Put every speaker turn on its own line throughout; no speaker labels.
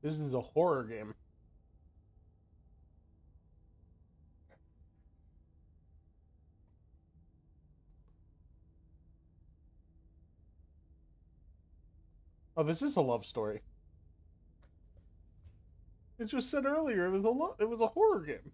This is a horror game. Oh, this is a love story. It just said earlier it was a horror game.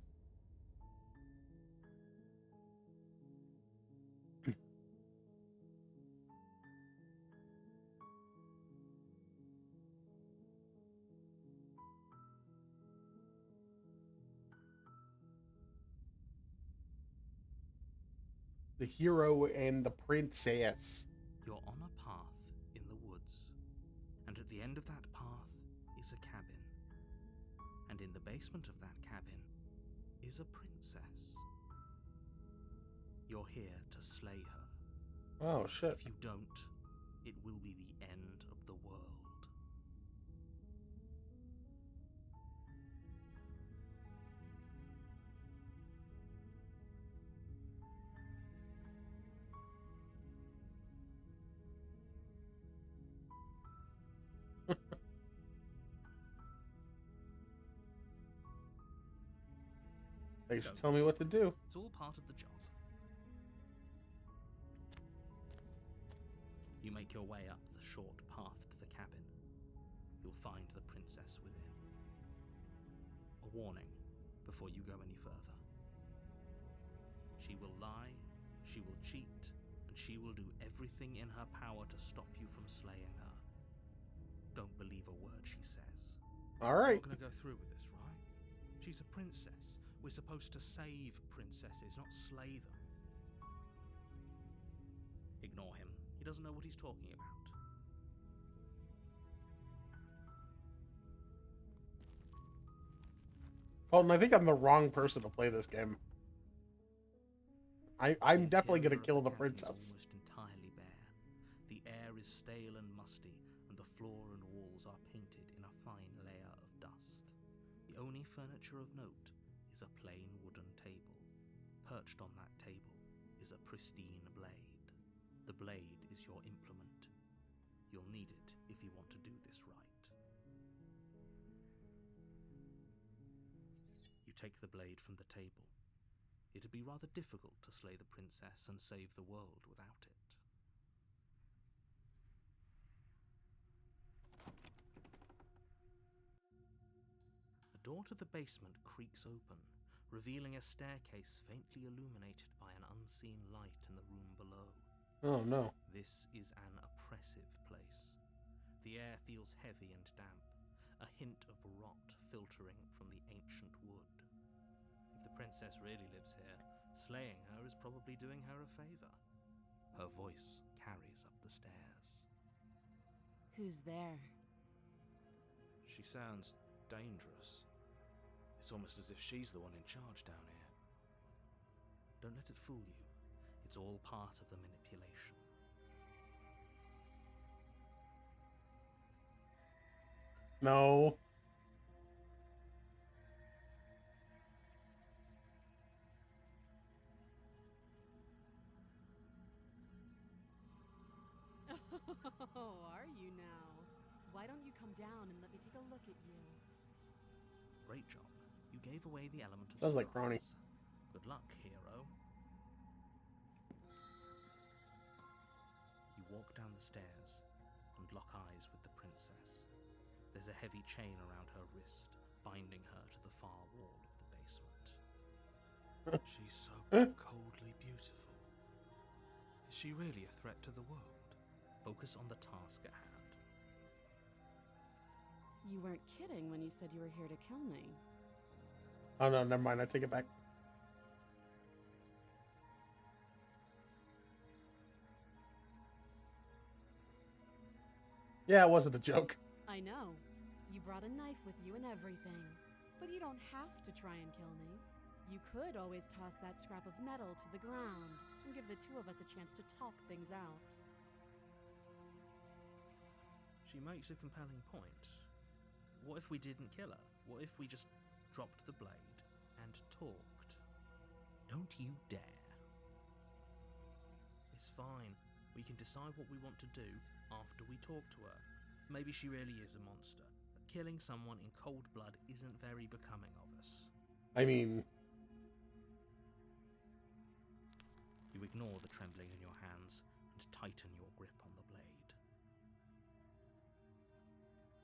The hero and the princess.
You're on a path in the woods, and at the end of that path is a cabin. And in the basement of that cabin is a princess. You're here to slay her.
Oh, shit.
If you don't, it will be the end of the world.
They should tell me what to do.
It's all part of the job. You make your way up the short path to the cabin. You'll find the princess within. A warning before you go any further. She will lie, she will cheat, and she will do everything in her power to stop you from slaying her. Don't believe a word she says.
Alright.
You're not going to go through with this, right? She's a princess. We're supposed to save princesses, not slay them. Ignore him. He doesn't know what he's talking about.
Colton, I think I'm the wrong person to play this game. I'm definitely gonna kill the princess.
Almost entirely bare. The air is stale and musty, and the floor and walls are painted in a fine layer of dust. The only furniture of note is a plain wooden table. Perched on that table is a pristine blade. The blade is your implement. You'll need it if you want to do this right. You take the blade from the table. It'd be rather difficult to slay the princess and save the world without it. The door to the basement creaks open, revealing a staircase faintly illuminated by an unseen light in the room below.
Oh, no.
This is an oppressive place. The air feels heavy and damp, a hint of rot filtering from the ancient wood. If the princess really lives here, slaying her is probably doing her a favor. Her voice carries up the stairs.
Who's there?
She sounds dangerous. It's almost as if she's the one in charge down here. Don't let it fool you. It's all part of the manipulation.
No.
Oh, are you now? Why don't you come down and let me take a look at you?
Great job. You gave away the element of
Sounds like Ronnie.
surprise. Good luck, hero. You walk down the stairs and lock eyes with the princess. There's a heavy chain around her wrist, binding her to the far wall of the basement. She's so coldly beautiful. Is she really a threat to the world? Focus on the task at hand.
You weren't kidding when you said you were here to kill me.
Oh, no, never mind. I take it back. Yeah, it wasn't a joke.
I know. You brought a knife with you and everything. But you don't have to try and kill me. You could always toss that scrap of metal to the ground and give the two of us a chance to talk things out.
She makes a compelling point. What if we didn't kill her? What if we just dropped the blade and talked? Don't you dare. It's fine. We can decide what we want to do after we talk to her. Maybe she really is a monster, a killing someone in cold blood isn't very becoming of us.
I mean,
You ignore the trembling in your hands and tighten your grip on the blade.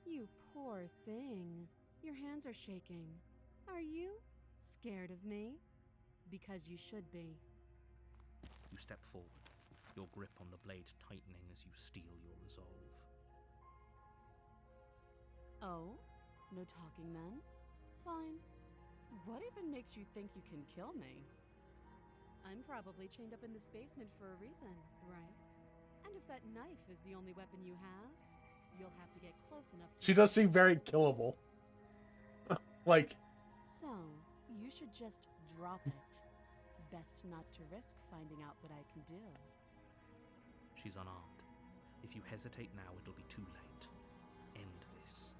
You poor thing. Your hands are shaking. Are you scared of me? Because you should be.
You step forward, your grip on the blade tightening as you steel your resolve.
Oh? No talking then? Fine. What even makes you think you can kill me? I'm probably chained up in this basement for a reason, right? And if that knife is the only weapon you have, you'll have to get close enough to...
she does seem very killable. Like,
So, you should just drop it. Best not to risk finding out what I can do.
She's unarmed. If you hesitate now, it'll be too late. End this.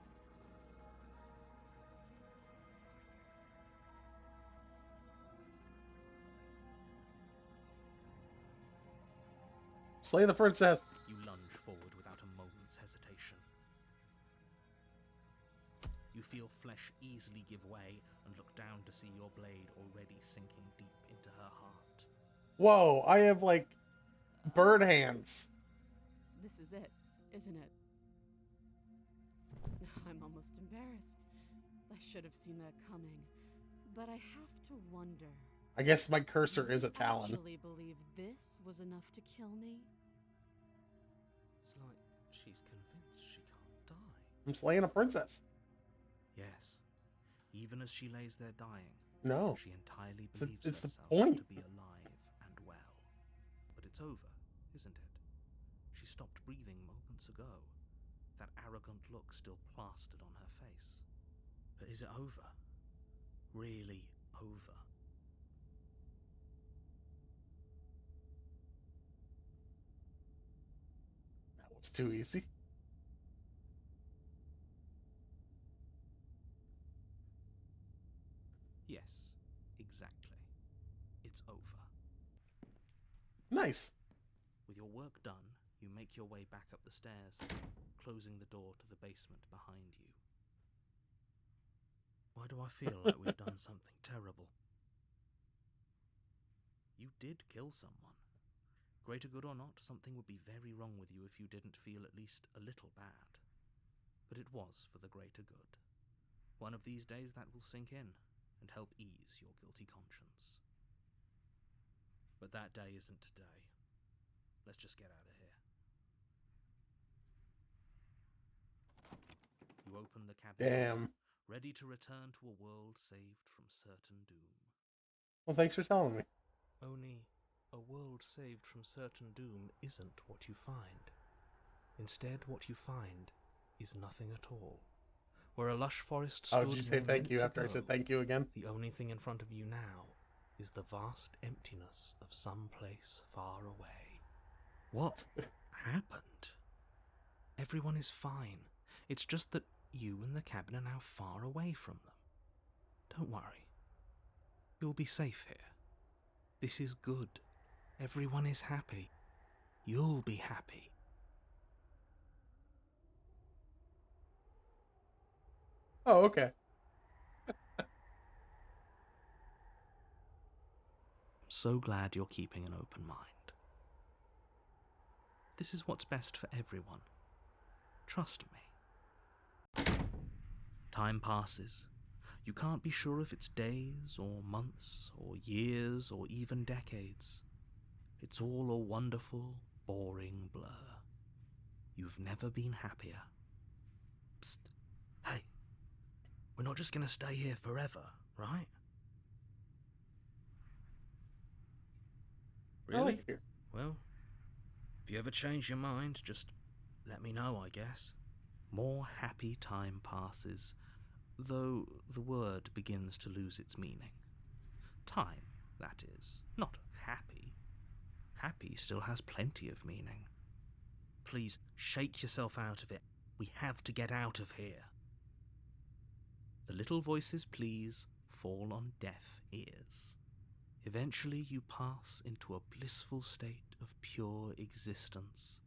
slay the princess.
You lunge forward without a moment's hesitation. You feel flesh easily give way and look down to see your blade already sinking deep into her heart.
Whoa, I have like bird hands.
This is it, isn't it? I'm almost embarrassed. I should have seen that coming. But I have to wonder.
I guess my cursor is a talon.
Actually believe this was enough to kill me?
It's like she's convinced she can't die.
I'm slaying a princess.
Yes, even as she lays there dying,
No.
she entirely
It's the-
believes
it's the
herself
point.
to be alive and well. But it's over, isn't it? She stopped breathing moments ago, that arrogant look still plastered on her face. But is it over? Really over?
That was too easy.
Yes, exactly. It's over.
Nice.
With your work done, you make your way back up the stairs, closing the door to the basement behind you. Why do I feel like we've done something terrible? You did kill someone. Greater good or not, something would be very wrong with you if you didn't feel at least a little bad. But it was for the greater good. One of these days that will sink in and help ease your guilty conscience. But that day isn't today. Let's just get out of here. You open the cabin,
Damn.
ready to return to a world saved from certain doom.
Well, thanks for telling me.
Only a world saved from certain doom isn't what you find. Instead, what you find is nothing at all. Where a lush forest stood
Oh, did you say thank you
moments
after I
ago,
said thank you again?
the only thing in front of you now is the vast emptiness of some place far away. What happened? Everyone is fine. It's just that you and the cabin are now far away from them. Don't worry. You'll be safe here. This is good. Everyone is happy. You'll be happy.
Oh, okay.
I'm so glad you're keeping an open mind. This is what's best for everyone. Trust me. Time passes. You can't be sure if it's days or months or years or even decades. It's all a wonderful, boring blur. You've never been happier. Psst. Hey. We're not just gonna stay here forever, right?
I like it here.
Well, if you ever change your mind, just let me know, I guess. More happy time passes, though the word begins to lose its meaning. Time, that is, not happy. Happy still has plenty of meaning. Please, shake yourself out of it. We have to get out of here. The little voices' pleas fall on deaf ears. Eventually you pass into a blissful state of pure existence.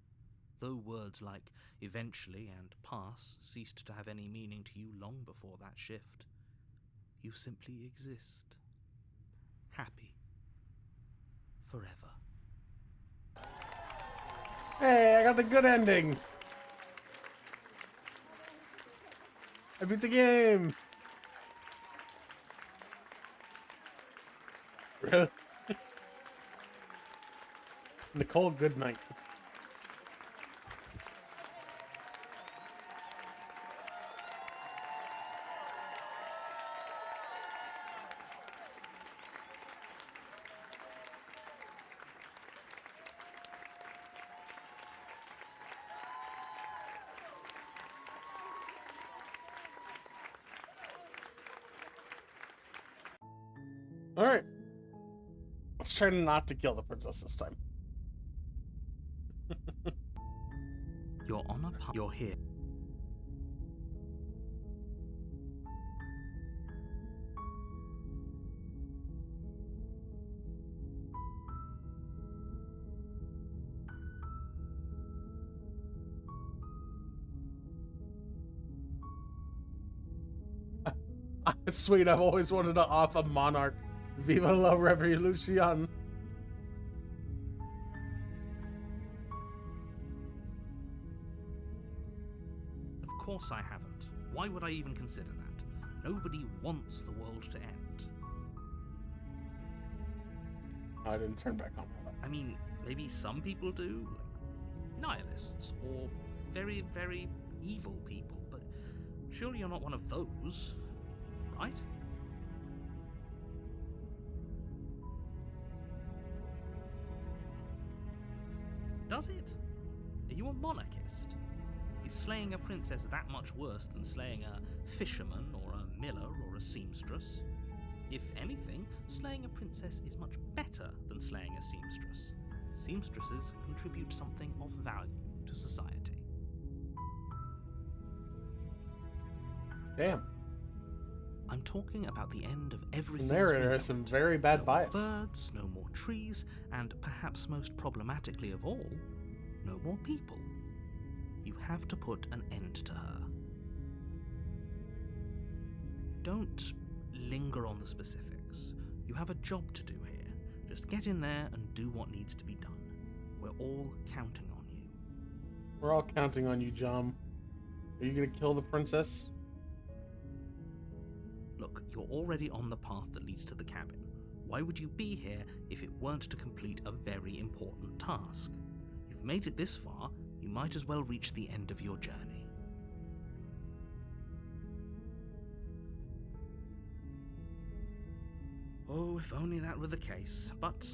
though words like eventually and pass ceased to have any meaning to you long before that shift. You simply exist. Happy. Forever.
Hey, I got the good ending. I beat the game. Really? Nicole Goodnight. All right. Let's try not to kill the princess this time.
You're on a path. You're here.
Sweet, I've always wanted to off a monarch. Viva la revolution.
Of course I haven't. Why would I even consider that? Nobody wants the world to end.
I didn't turn back on.
I mean, maybe some people do, like nihilists, or very, very evil people, but surely you're not one of those, right? Does it? Are you a monarchist? Is slaying a princess that much worse than slaying a fisherman or a miller or a seamstress? If anything, slaying a princess is much better than slaying a seamstress. Seamstresses contribute something of value to society.
Damn.
I'm talking about the end of
The
everything.
narrator has some very bad bias.
No more birds, no more trees, and perhaps most problematically of all, no more people. You have to put an end to her. Don't linger on the specifics. You have a job to do here. Just get in there and do what needs to be done. We're all counting on you.
We're all counting on you, John. Are you gonna kill the princess?
Look, you're already on the path that leads to the cabin. Why would you be here if it weren't to complete a very important task? You've made it this far, you might as well reach the end of your journey. Oh, if only that were the case, but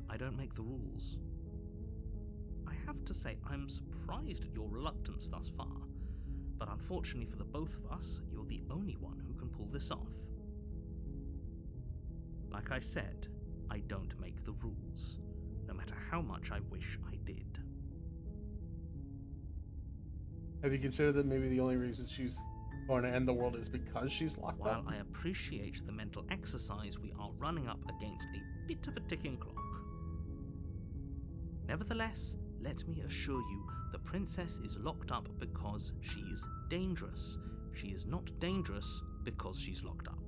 I don't make the rules. I have to say, I'm surprised at your reluctance thus far, but unfortunately for the both of us, you're the only one who can pull this off. Like I said, I don't make the rules, no matter how much I wish I did.
Have you considered that maybe the only reason she's going to end the world is because she's locked
While
up?
I appreciate the mental exercise, we are running up against a bit of a ticking clock. Nevertheless, let me assure you, the princess is locked up because she's dangerous. She is not dangerous because she's locked up.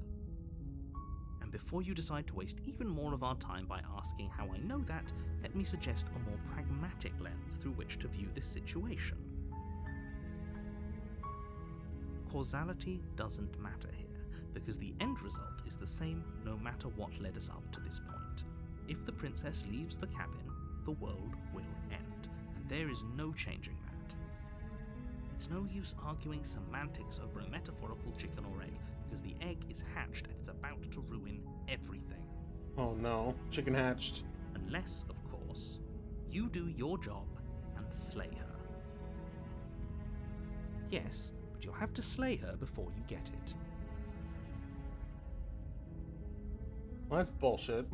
And before you decide to waste even more of our time by asking how I know that, let me suggest a more pragmatic lens through which to view this situation. Causality doesn't matter here, because the end result is the same no matter what led us up to this point. If the princess leaves the cabin, the world will end, and there is no changing that. It's no use arguing semantics over a metaphorical chicken or egg, because the egg is hatched and it's about to ruin everything.
Oh no, chicken hatched.
Unless, of course, you do your job and slay her. Yes, but you'll have to slay her before you get it.
Well, that's bullshit.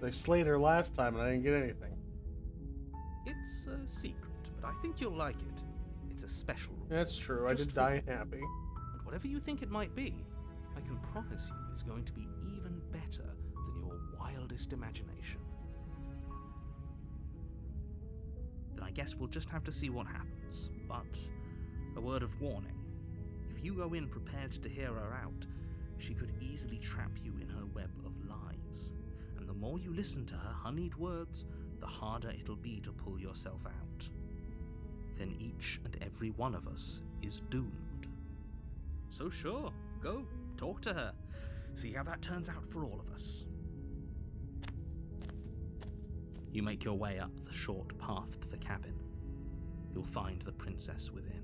They slayed her last time and I didn't get anything.
It's a secret, but I think you'll like it. It's a special rule.
That's true, I
Just
did
for
die
you.
happy.
And whatever you think it might be, I can promise you it's going to be even better than your wildest imagination. guess we'll just have to see what happens. But a word of warning. If you go in prepared to hear her out, she could easily trap you in her web of lies. And the more you listen to her honeyed words, the harder it'll be to pull yourself out. Then each and every one of us is doomed. So sure, go, talk to her. See how that turns out for all of us. You make your way up the short path to the cabin. You'll find the princess within.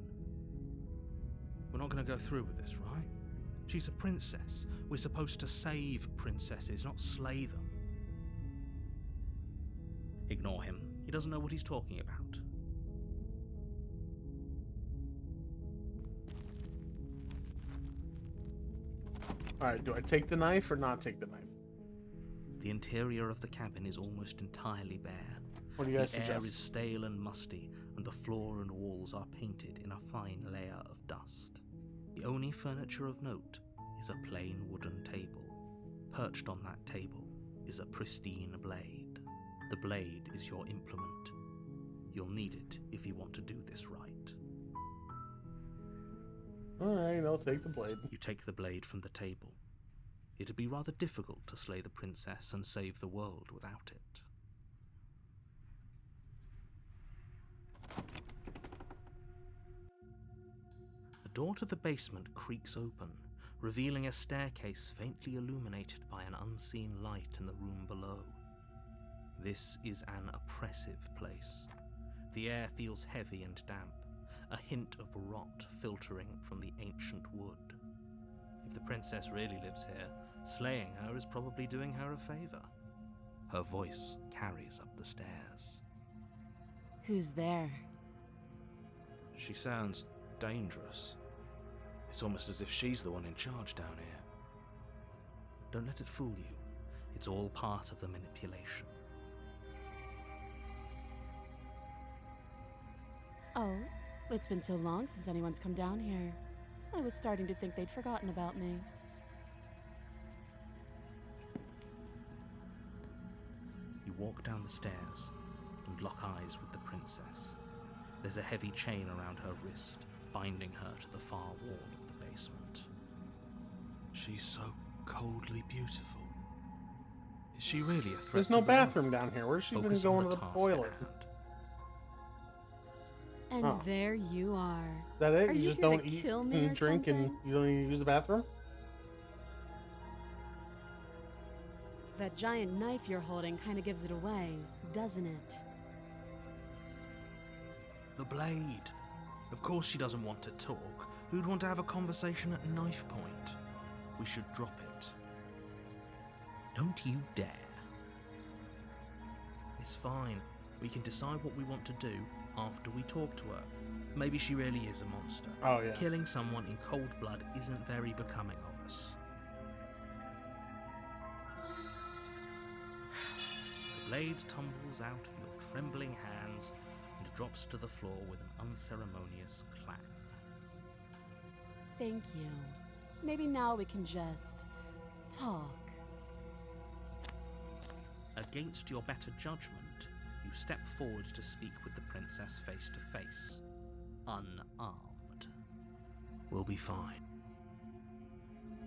We're not going to go through with this, right? She's a princess. We're supposed to save princesses, not slay them. Ignore him. He doesn't know what he's talking about.
Alright, do I take the knife or not take the knife?
The interior of the cabin is almost entirely bare.
What do you guys
The air
suggest?
is stale and musty, and the floor and walls are painted in a fine layer of dust. The only furniture of note is a plain wooden table. Perched on that table is a pristine blade. The blade is your implement. You'll need it if you want to do this right.
Alright, I'll take the blade.
You take the blade from the table. It'd be rather difficult to slay the princess and save the world without it. The door to the basement creaks open, revealing a staircase faintly illuminated by an unseen light in the room below. This is an oppressive place. The air feels heavy and damp, a hint of rot filtering from the ancient wood. If the princess really lives here, slaying her is probably doing her a favor. Her voice carries up the stairs.
Who's there?
She sounds dangerous. It's almost as if she's the one in charge down here. Don't let it fool you. It's all part of the manipulation.
Oh, it's been so long since anyone's come down here. I was starting to think they'd forgotten about me.
You walk down the stairs and lock eyes with the princess. There's a heavy chain around her wrist, binding her to the far wall of the basement. She's so coldly beautiful. Is she really a threat?
There's no bathroom down here. Where's she even
Focus on
going to the
task at
toilet?
hand.
And
Oh.
there you are.
Is that it?
Are
You
you
just
here to
don't eat
kill me or
and drink and
something?
you don't even use the bathroom?
That giant knife you're holding kind of gives it away, doesn't it?
The blade. Of course she doesn't want to talk. Who'd want to have a conversation at knife point? We should drop it. Don't you dare. It's fine. We can decide what we want to do after we talk to her. Maybe she really is a monster.
Oh, yeah.
Killing someone in cold blood isn't very becoming of us. The blade tumbles out of your trembling hands and drops to the floor with an unceremonious clang.
Thank you. Maybe now we can just talk.
Against your better judgment, you step forward to speak with the princess face to face, unarmed. We'll be fine.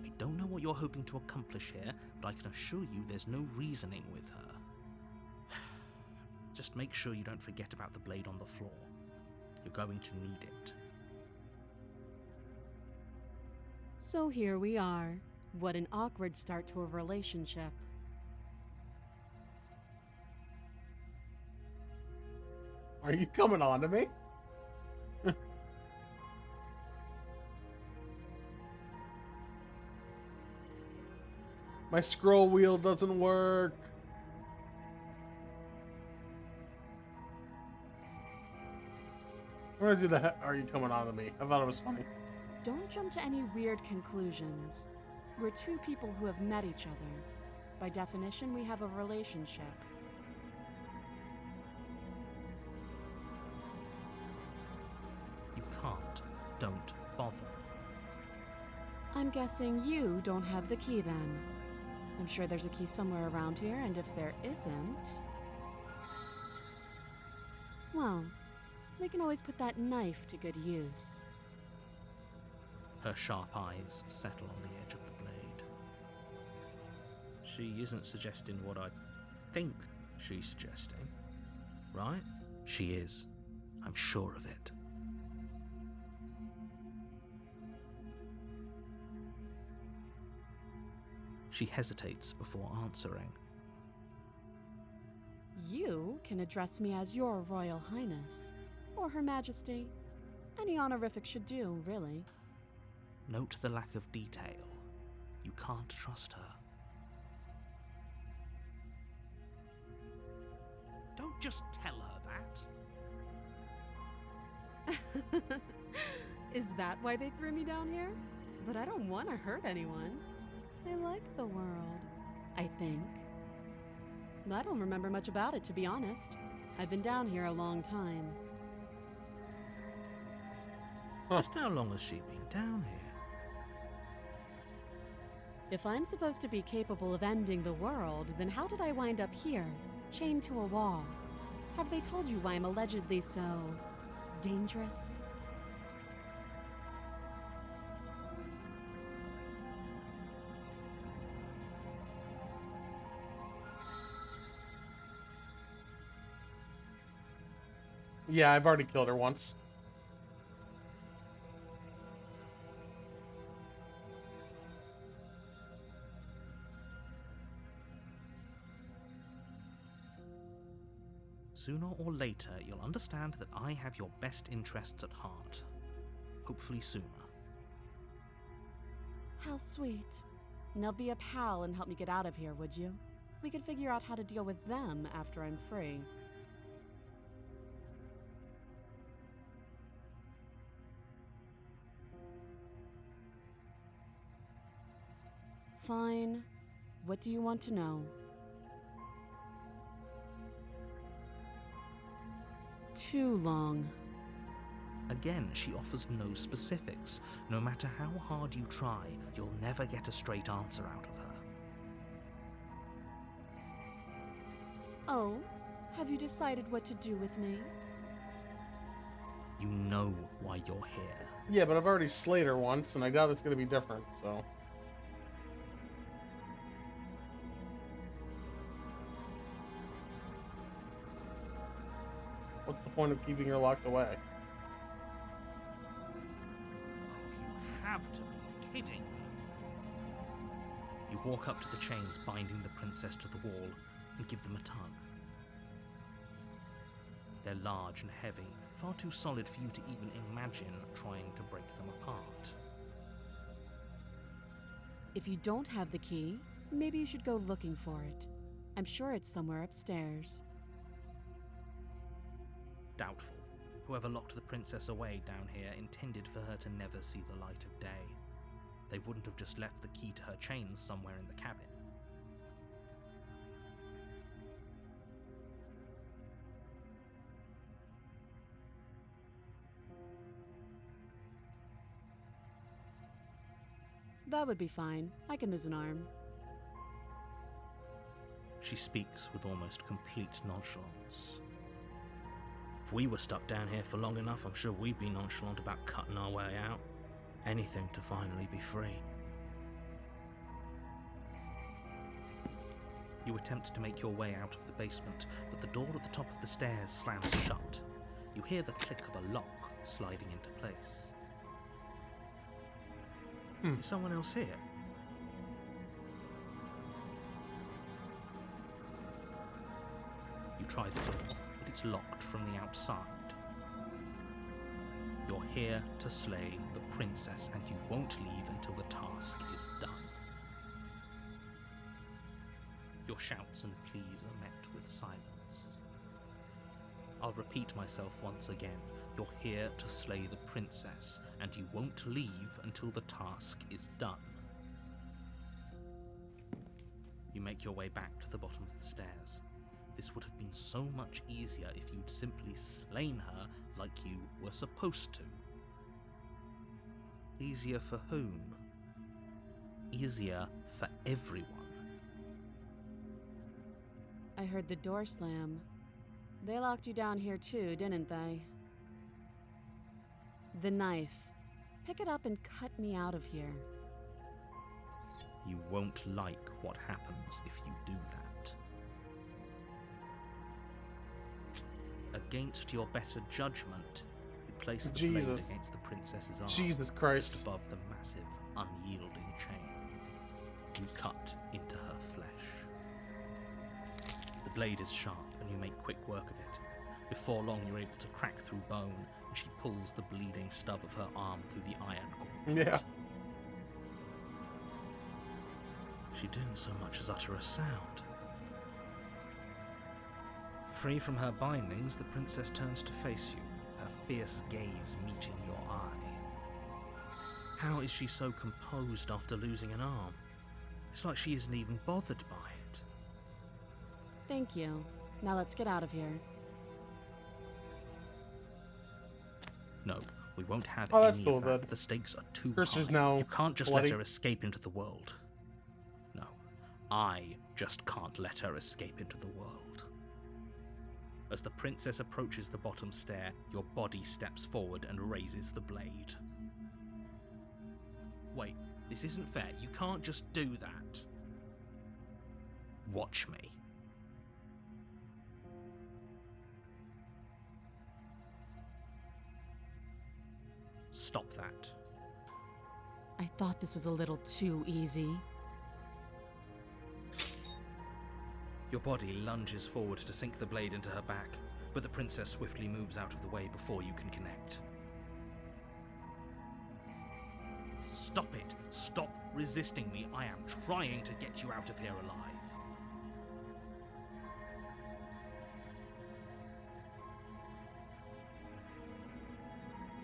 I don't know what you're hoping to accomplish here, but I can assure you there's no reasoning with her. Just make sure you don't forget about the blade on the floor. You're going to need it.
So here we are. What an awkward start to a relationship.
Are you coming on to me? My scroll wheel doesn't work. I'm gonna do that. Are you coming on to me? I thought it was funny.
Don't jump to any weird conclusions. We're two people who have met each other. By definition, we have a relationship.
You can't. Don't bother.
I'm guessing you don't have the key then. I'm sure there's a key somewhere around here, and if there isn't... well, We can always put that knife to good use.
Her sharp eyes settle on the edge of the blade. She isn't suggesting what I think she's suggesting, right? She is. I'm sure of it. She hesitates before answering.
You can address me as Your Royal Highness, or Her Majesty. Any honorific should do, really.
Note the lack of detail. You can't trust her. Don't just tell her that.
Is that why they threw me down here? But I don't want to hurt anyone. I like the world, I think. I don't remember much about it, to be honest. I've been down here a long time.
Just how long has she been down here?
If I'm supposed to be capable of ending the world, then how did I wind up here, chained to a wall? Have they told you why I'm allegedly so dangerous?
Yeah, I've already killed her once.
Sooner or later, you'll understand that I have your best interests at heart. Hopefully sooner.
How sweet. Now be a pal and help me get out of here, would you? We could figure out how to deal with them after I'm free. Fine. What do you want to know? Too long.
Again, she offers no specifics. No matter how hard you try, you'll never get a straight answer out of her.
Oh, have you decided what to do with me?
You know why you're here.
Yeah, but I've already slayed her once, and I doubt it's going to be different, so... What's the point of keeping her locked away?
You have to be kidding me. You walk up to the chains binding the princess to the wall and give them a tug. They're large and heavy, far too solid for you to even imagine trying to break them apart.
If you don't have the key, maybe you should go looking for it. I'm sure it's somewhere upstairs.
Doubtful. Whoever locked the princess away down here intended for her to never see the light of day. They wouldn't have just left the key to her chains somewhere in the cabin.
That would be fine. I can lose an arm.
She speaks with almost complete nonchalance. If we were stuck down here for long enough, I'm sure we'd be nonchalant about cutting our way out. Anything to finally be free. You attempt to make your way out of the basement, but the door at the top of the stairs slams shut. You hear the click of a lock sliding into place. Is someone else here? You try the door, but it's locked from the outside. You're here to slay the princess, and you won't leave until the task is done. Your shouts and pleas are met with silence. I'll repeat myself once again. You're here to slay the princess, and you won't leave until the task is done. You make your way back to the bottom of the stairs. This would have been so much easier if you'd simply slain her like you were supposed to. Easier for whom? Easier for everyone.
I heard the door slam. They locked you down here too, didn't they? The knife. Pick it up and cut me out of here.
You won't like what happens if you do that. Against your better judgment, you place the blade
Jesus.
against the princess's arm,
Jesus
just
Christ.
above the massive, unyielding chain. You cut into her flesh. The blade is sharp, and you make quick work of it. Before long, you're able to crack through bone, and she pulls the bleeding stub of her arm through the iron gauntlet.
Yeah.
She didn't so much as utter a sound. Free from her bindings, the princess turns to face you, her fierce gaze meeting your eye. How is she so composed after losing an arm? It's like she isn't even bothered by it.
Thank you. Now let's get out of here.
No, we won't have
Oh, that's
any
cool,
of that.
bud.
The stakes are too
Chris is
high.
now
You can't just
bloody.
let her escape into the world. No, I just can't let her escape into the world. As the princess approaches the bottom stair, your body steps forward and raises the blade. Wait, this isn't fair. You can't just do that. Watch me. Stop that.
I thought this was a little too easy.
Your body lunges forward to sink the blade into her back, but the princess swiftly moves out of the way before you can connect. Stop it! Stop resisting me! I am trying to get you out of here alive.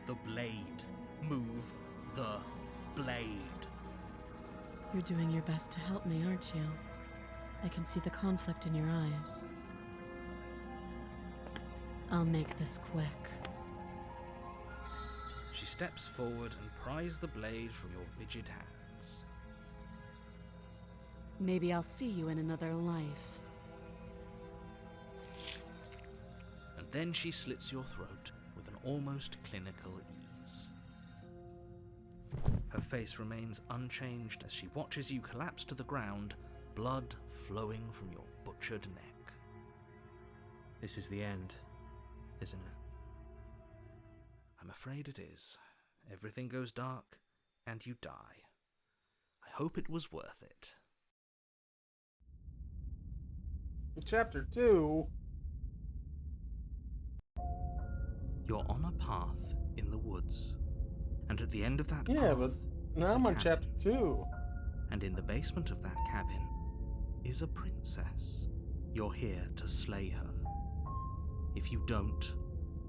The blade. Move the blade.
You're doing your best to help me, aren't you? I can see the conflict in your eyes. I'll make this quick.
She steps forward and pries the blade from your rigid hands.
Maybe I'll see you in another life.
And then she slits your throat with an almost clinical ease. Her face remains unchanged as she watches you collapse to the ground, blood flowing from your butchered neck. This is the end, isn't it? I'm afraid it is. Everything goes dark, and you die. I hope it was worth it.
Chapter 2.
You're on a path in the woods, and at the end of that
Yeah,
path
but
is
now
a
I'm on
cabin.
chapter 2.
And in the basement of that cabin is a princess. You're here to slay her. If you don't,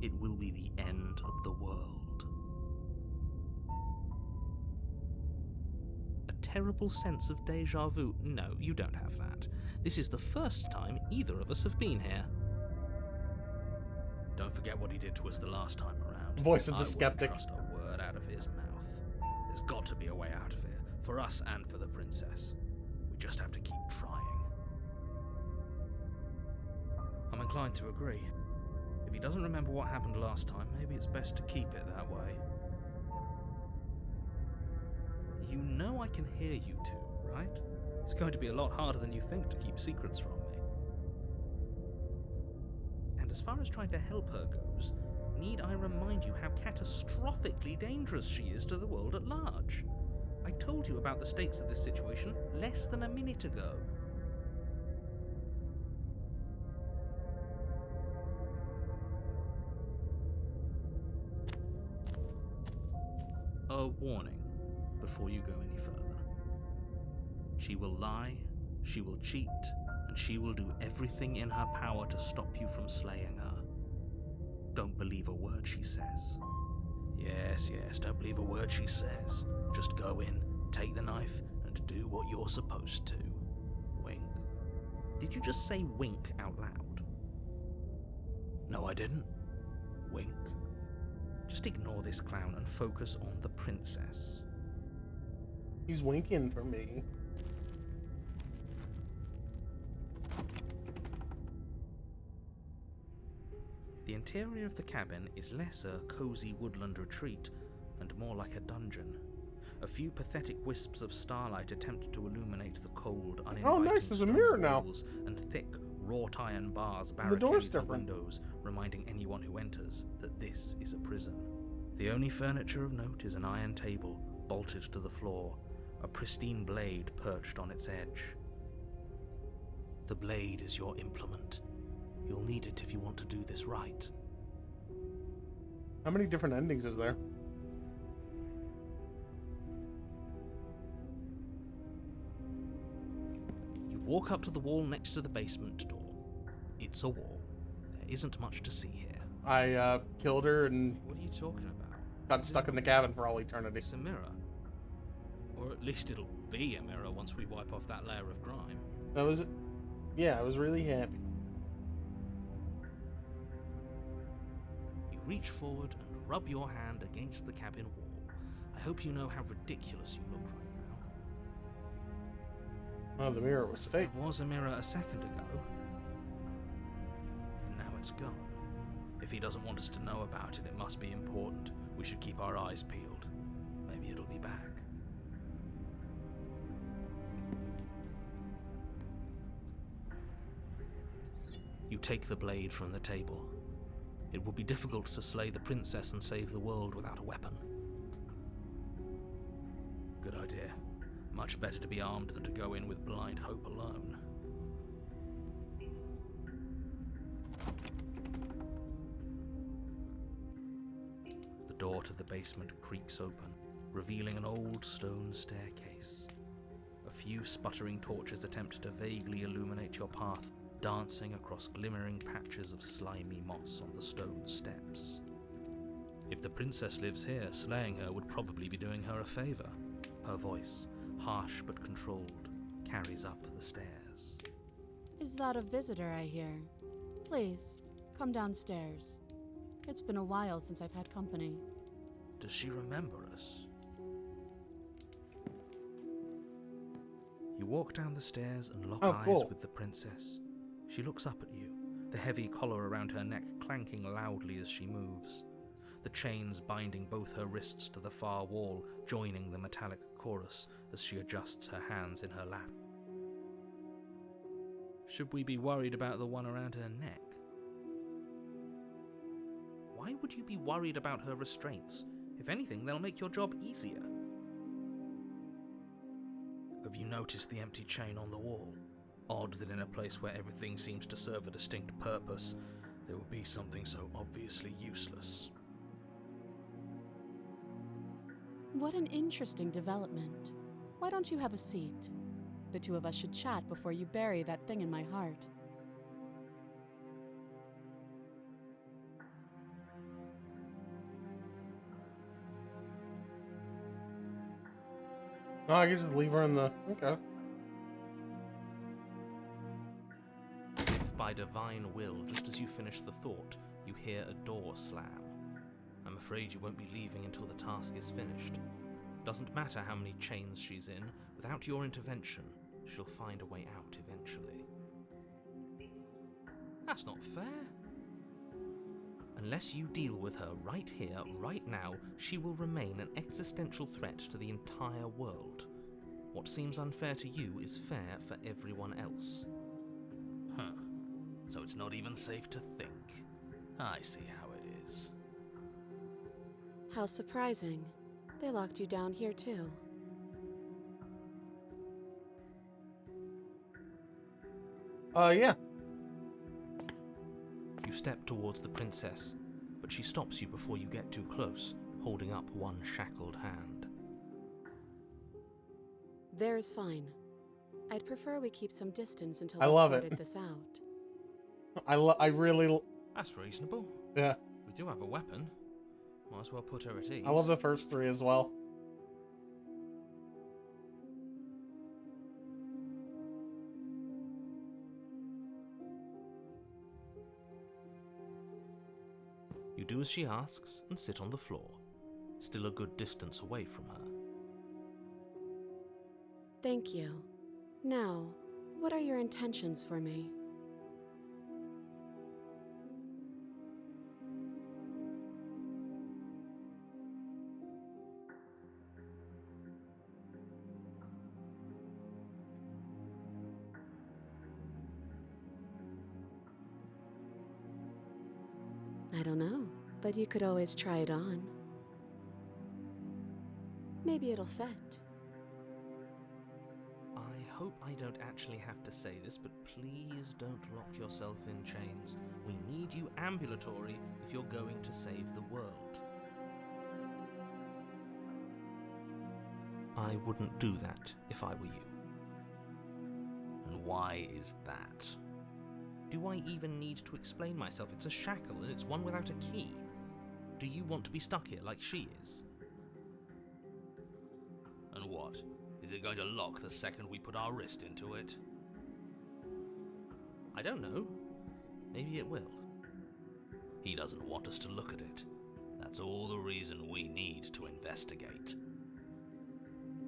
it will be the end of the world. A terrible sense of deja vu. No, you don't have that. This is the first time either of us have been here. Don't forget what he did to us the last time around.
Voice of the
I
skeptic.
wouldn't trust a word out of his mouth. There's got to be a way out of here, for us and for the princess. We just have to keep trying. I'm inclined to agree. If he doesn't remember what happened last time, maybe it's best to keep it that way. You know I can hear you two, right? It's going to be a lot harder than you think to keep secrets from me. And as far as trying to help her goes, need I remind you how catastrophically dangerous she is to the world at large? I told you about the stakes of this situation less than a minute ago. A warning before you go any further. She will lie, she will cheat, and she will do everything in her power to stop you from slaying her. Don't believe a word she says. Yes, don't believe a word she says. Just go in, take the knife, and do what you're supposed to. Wink. Did you just say wink out loud? No, I didn't. Wink. Just ignore this clown and focus on the princess.
He's winking for me.
The The interior of the cabin is less a cozy woodland retreat and more like a dungeon. A few pathetic wisps of starlight attempt to illuminate the cold, uninviting
Oh, nice, there's a
stone
mirror now.
walls and thick, wrought iron bars
The
barricade
door's
the
different.
windows, reminding anyone who enters that this is a prison. The only furniture of note is an iron table, bolted to the floor, a pristine blade perched on its edge. The blade is your implement. You'll need it if you want to do this right.
How many different endings is there?
You walk up to the wall next to the basement door. It's a wall. There isn't much to see here.
I killed her and
What are you talking about?
got stuck in the cabin for all eternity.
It's a mirror. Or at least it'll be a mirror once we wipe off that layer of grime.
That was it. Yeah, I was really happy.
You reach forward and rub your hand against the cabin wall. I hope you know how ridiculous you look right now.
Oh, the mirror was fake.
There was a mirror a second ago. And now it's gone. If he doesn't want us to know about it, it must be important. We should keep our eyes peeled. Maybe it'll be back. You take the blade from the table. It will be difficult to slay the princess and save the world without a weapon. Good idea. Much better to be armed than to go in with blind hope alone. The door to the basement creaks open, revealing an old stone staircase. A few sputtering torches attempt to vaguely illuminate your path, dancing across glimmering patches of slimy moss on the stone steps. If the princess lives here, slaying her would probably be doing her a favor. Her voice, harsh but controlled, carries up the stairs.
Is that a visitor I hear? Please, come downstairs. It's been a while since I've had company.
Does she remember us? You walk down the stairs and lock eyes
cool.
with the princess. She looks up at you, the heavy collar around her neck clanking loudly as she moves, the chains binding both her wrists to the far wall, joining the metallic chorus as she adjusts her hands in her lap. Should we be worried about the one around her neck? Why would you be worried about her restraints? If anything, they'll make your job easier. Have you noticed the empty chain on the wall? Odd that in a place where everything seems to serve a distinct purpose, there would be something so obviously useless.
What an interesting development. Why don't you have a seat? The two of us should chat before you bury that thing in my heart.
Oh, I can just leave her in the... Okay.
If by divine will, just as you finish the thought, you hear a door slam. I'm afraid you won't be leaving until the task is finished. Doesn't matter how many chains she's in, without your intervention, she'll find a way out eventually. That's not fair. Unless you deal with her right here, right now, she will remain an existential threat to the entire world. What seems unfair to you is fair for everyone else. Huh. So it's not even safe to think. I see how it is.
How surprising. They locked you down here too.
Yeah.
You step towards the princess, but she stops you before you get too close, holding up one shackled hand.
There's fine. I'd prefer we keep some distance until
I
we've
love it.
sorted this out.
I really...
That's reasonable.
Yeah.
We do have a weapon. Might as well put her at ease.
I love the first three as well.
You do as she asks and sit on the floor, still a good distance away from her.
Thank you. Now, what are your intentions for me? I don't know, but you could always try it on. Maybe it'll fit.
I hope I don't actually have to say this, but please don't lock yourself in chains. We need you ambulatory if you're going to save the world. I wouldn't do that if I were you. And why is that? Do I even need to explain myself? It's a shackle and it's one without a key. Do you want to be stuck here like she is? And what? Is it going to lock the second we put our wrist into it? I don't know. Maybe it will. He doesn't want us to look at it. That's all the reason we need to investigate.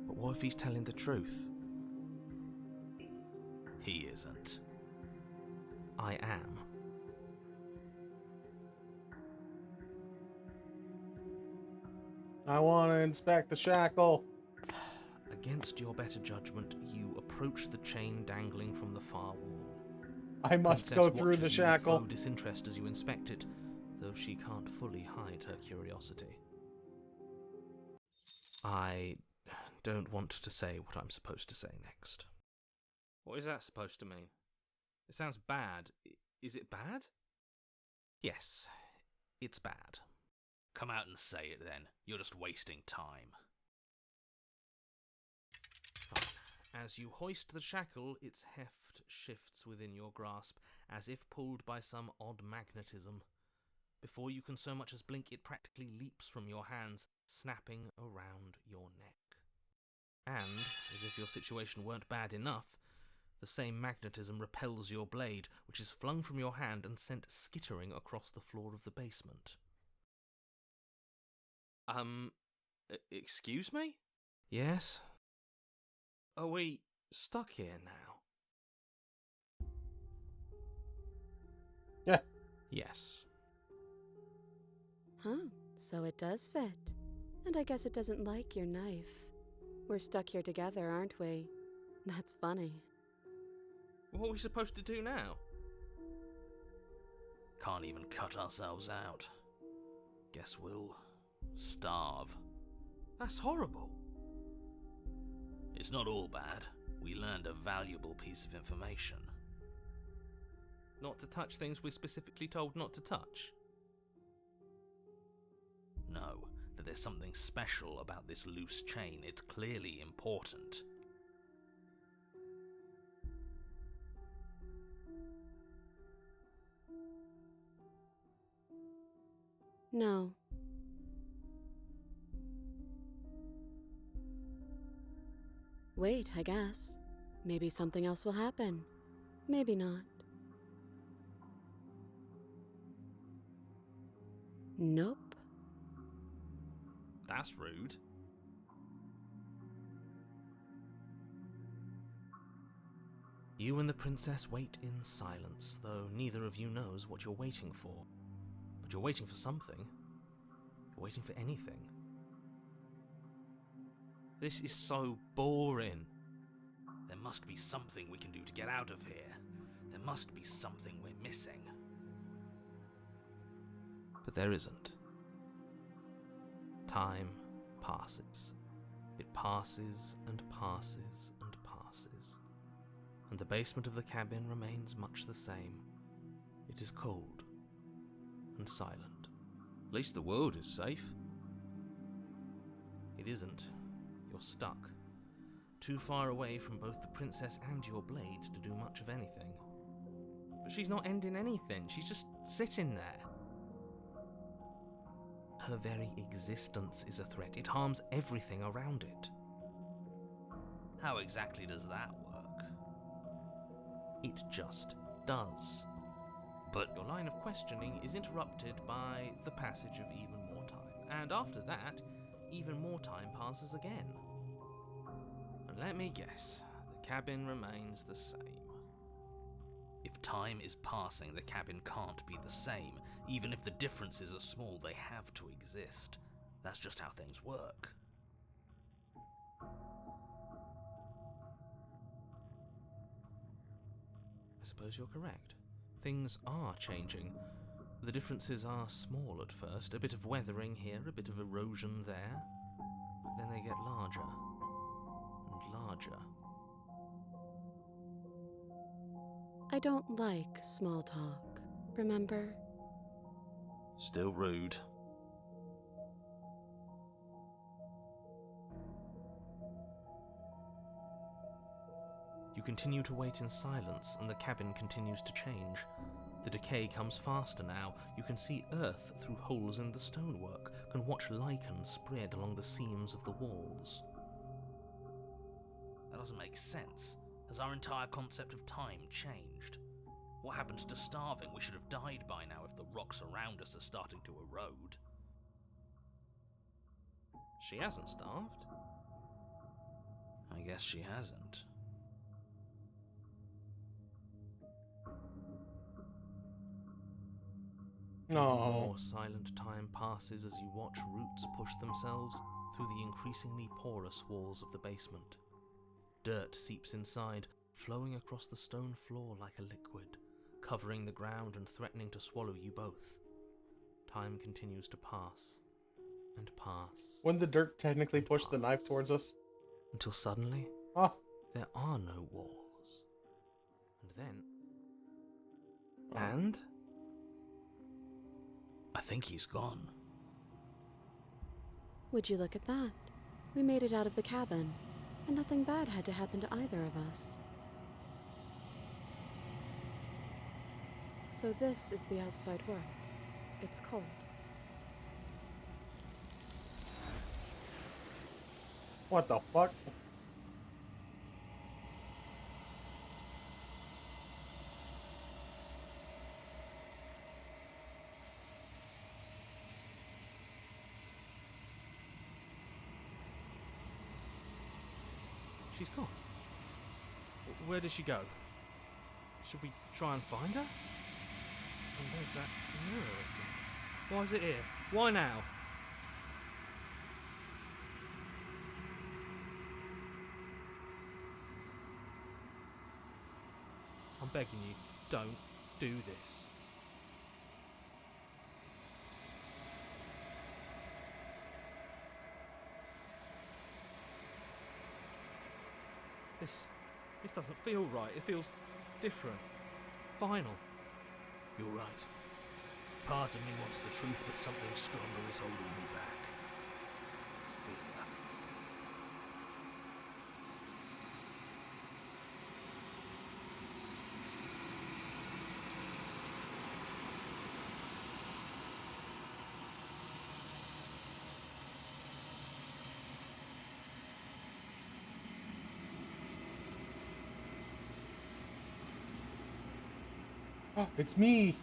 But what if he's telling the truth? He isn't. I am.
I want to inspect the shackle.
Against your better judgment, you approach the chain dangling from the far wall.
I must
Princess
go through the
watches you with
shackle.
faux disinterest as you inspect it, though she can't fully hide her curiosity. I don't want to say what I'm supposed to say next. What is that supposed to mean? It sounds bad. Is it bad? Yes, it's bad.
Come out and say it then. You're just wasting time.
Fine. As you hoist the shackle, its heft shifts within your grasp, as if pulled by some odd magnetism. Before you can so much as blink, it practically leaps from your hands, snapping around your neck. And, as if your situation weren't bad enough, the same magnetism repels your blade, which is flung from your hand and sent skittering across the floor of the basement.
Excuse me?
Yes? Are we stuck here now?
Yeah.
Yes.
Huh, so it does fit. And I guess it doesn't like your knife. We're stuck here together, aren't we? That's funny.
What are we supposed to do now?
Can't even cut ourselves out. Guess we'll starve.
That's horrible.
It's not all bad. We learned a valuable piece of information.
Not to touch things we're specifically told not to touch.
No, that there's something special about this loose chain. It's clearly important.
No. Wait, I guess. Maybe something else will happen. Maybe not. Nope.
That's rude. You and the princess wait in silence, though neither of you knows what you're waiting for. But you're waiting for something. You're waiting for anything. This is so boring.
There must be something we can do to get out of here. There must be something we're missing.
But there isn't. Time passes. It passes and passes and passes. And the basement of the cabin remains much the same. It is cold and silent.
At least the world is safe.
It isn't. You're stuck. Too far away from both the princess and your blade to do much of anything. But she's not ending anything. She's just sitting there. Her very existence is a threat. It harms everything around it.
How exactly does that work?
It just does.
But
Your line of questioning is interrupted by the passage of even more time. And after that, even more time passes again. And let me guess, the cabin remains the same.
if time is passing, the cabin can't be the same. Even if the differences are small, they have to exist. That's just how things work.
I suppose you're correct. Things are changing, The differences are small at first, a bit of weathering here, a bit of erosion there, but then they get larger and larger.
I don't like small talk, remember?
Still rude. You continue to wait in silence, and the cabin continues to change. The decay comes faster now. You can see earth through holes in the stonework, can watch lichen spread along the seams of the walls.
That doesn't make sense. Has our entire concept of time changed? What happened to starving? We should have died by now if the rocks around us are starting to erode.
She hasn't starved.
I guess she hasn't.
No.
More silent time passes as you watch roots push themselves through the increasingly porous walls of the basement. Dirt seeps inside, flowing across the stone floor like a liquid, covering the ground and threatening to swallow you both. Time continues to pass and pass.
Wouldn't the dirt technically push the knife towards us?
Until suddenly,
Oh.
there are no walls. And then...
Oh.
And...
I think he's gone.
Would you look at that? We made it out of the cabin, and nothing bad had to happen to either of us. So this is the outside world. It's cold.
What the fuck?
She's gone. Where did she go? Should we try and find her? And there's that mirror again. Why is it here? Why now? I'm begging you, don't do this. This doesn't feel right. It feels different. Final.
You're right. Part of me wants the truth, but something stronger is holding me back. Fear.
Oh, it's me.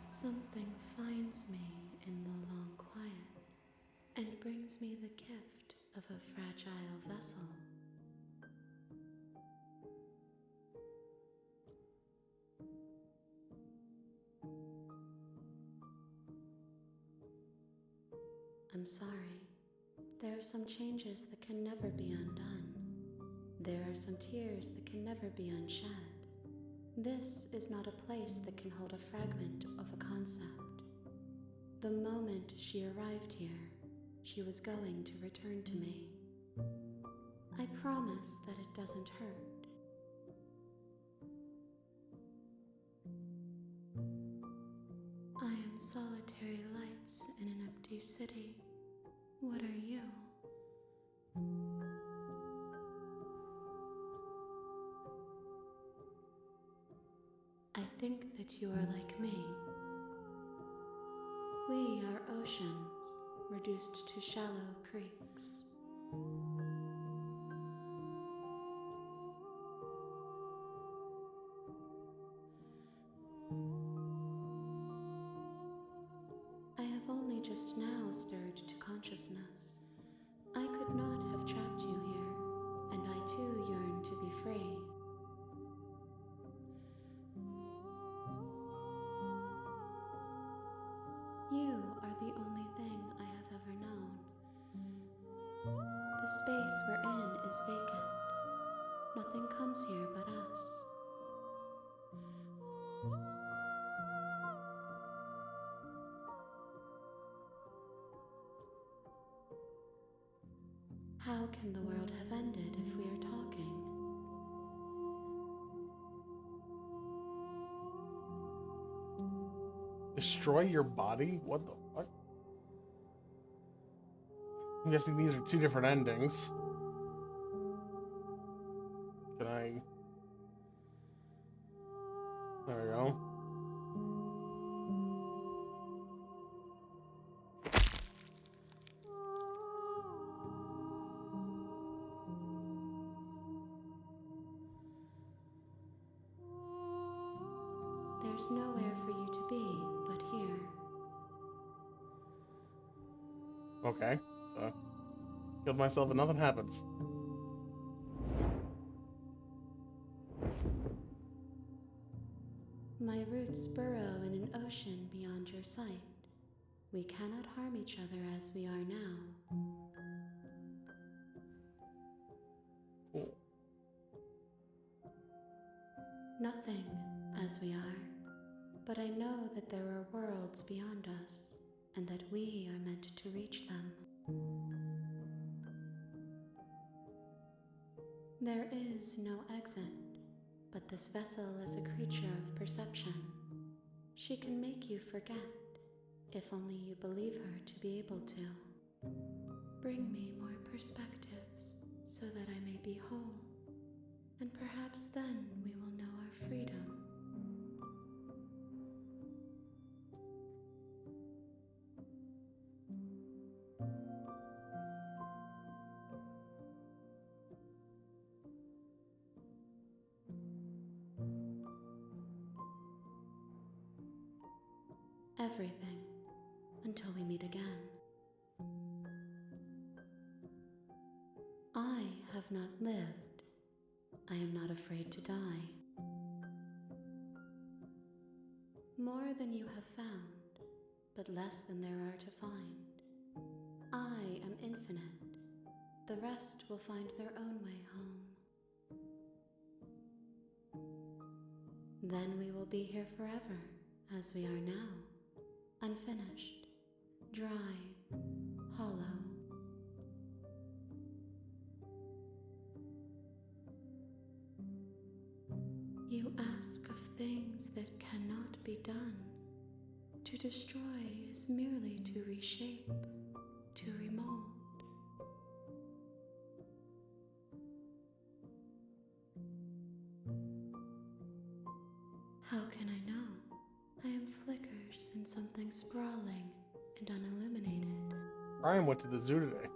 Something finds me in the long quiet and brings me the gift of a fragile vessel. I'm sorry. There are some changes that can never be undone. There are some tears that can never be unshed. This is not a place that can hold a fragment of a concept. The moment she arrived here, she was going to return to me. I promise that it doesn't hurt. I am solitary lights in an empty city. What are you? I think that you are like me. We are oceans, reduced to shallow creeks. I have only just now stirred to consciousness. I could not have trapped you here, and I too yearn to
space we're in is vacant. Nothing comes here but us. How can the world have ended if we are talking?
Destroy your body? What the fuck? I'm guessing these are two different endings. Can I... There we go.
There's nowhere for you to be but here.
Okay, so... Killed myself and nothing happens.
My roots burrow in an ocean beyond your sight. We cannot harm each other as we are now.
Cool.
Nothing as we are, but I know that there are worlds beyond us, and that we are meant to reach them. There is no exit, but this vessel is a creature of perception. She can make you forget, if only you believe her to be able to. Bring me more perspectives, so that I may be whole, and perhaps then we will know our freedom. Everything, until we meet again. I have not lived. I am not afraid to die. More than you have found, but less than there are to find. I am infinite. The rest will find their own way home. Then we will be here forever, as we are now. Unfinished, dry, hollow. You ask of things that cannot be done. To destroy is merely to reshape, to remold. How can I know? I am flickers in something sprawling and unilluminated.
Brian went to the zoo today.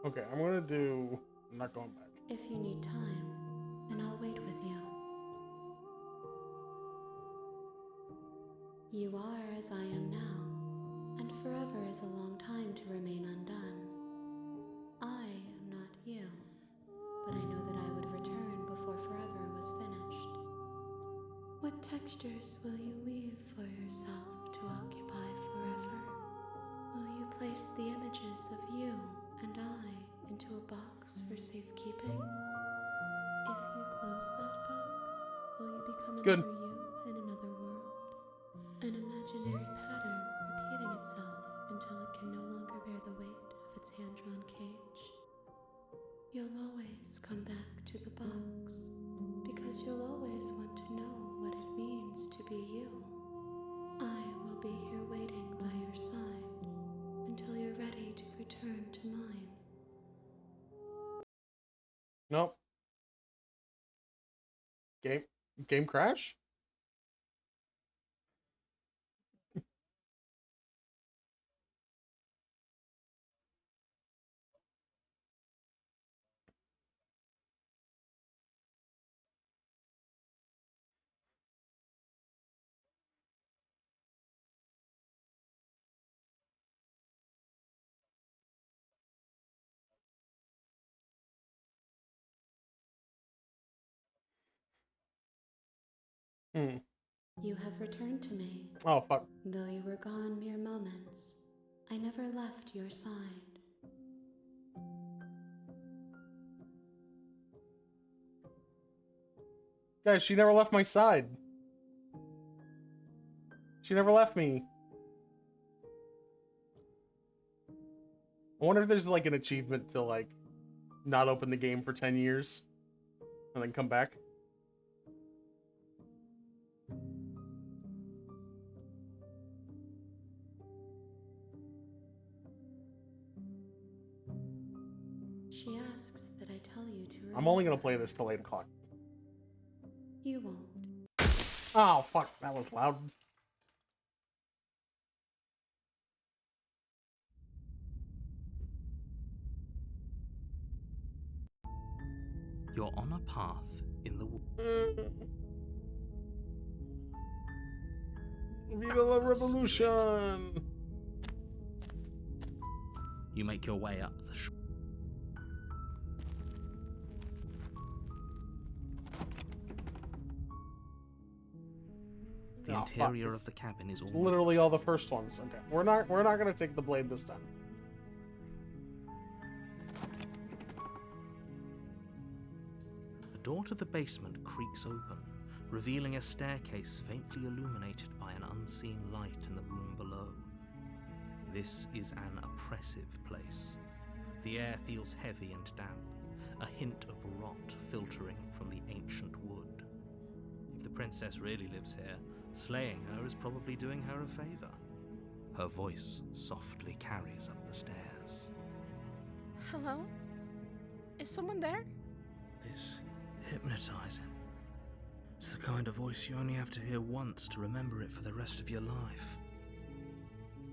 Okay, I'm gonna do... I'm not going back.
If you need time, then I'll wait with you. You are as I am now, and forever is a long time to remain undone. I am not you, but I know that I would return before forever was finished. What textures will you weave for yourself to occupy forever? Will you place the images of you and I into a box for safekeeping? If you close that box, will you become
It's good.
another you in another world? An imaginary pattern repeating itself until it can no longer bear the weight of its hand-drawn cage. You'll always come back to the box, because you'll always want to know what it means to be you. I will be here waiting by your side until you're ready to return to mine.
Nope. Game crash? Hmm.
You have returned to me.
Oh, fuck.
Though you were gone mere moments, I never left your side.
Guys, she never left my side. She never left me. I wonder if there's like an achievement to like not open the game for 10 years and then come back.
She asks that I tell you to
I'm only gonna play this till 8 o'clock.
You won't.
Oh, fuck. That was loud.
You're on a path in the woods.
Viva la Revolution!
You make your way up the The
Oh,
interior
fuck.
of the cabin is all
Literally all the first ones. Okay. We're not gonna take the blade this time.
The door to the basement creaks open, revealing a staircase faintly illuminated by an unseen light in the room below. This is an oppressive place. The air feels heavy and damp, a hint of rot filtering from the ancient wood. If the princess really lives here, slaying her is probably doing her a favor. Her voice softly carries up the stairs.
Hello? Is someone there?
It's hypnotizing. It's the kind of voice you only have to hear once to remember it for the rest of your life.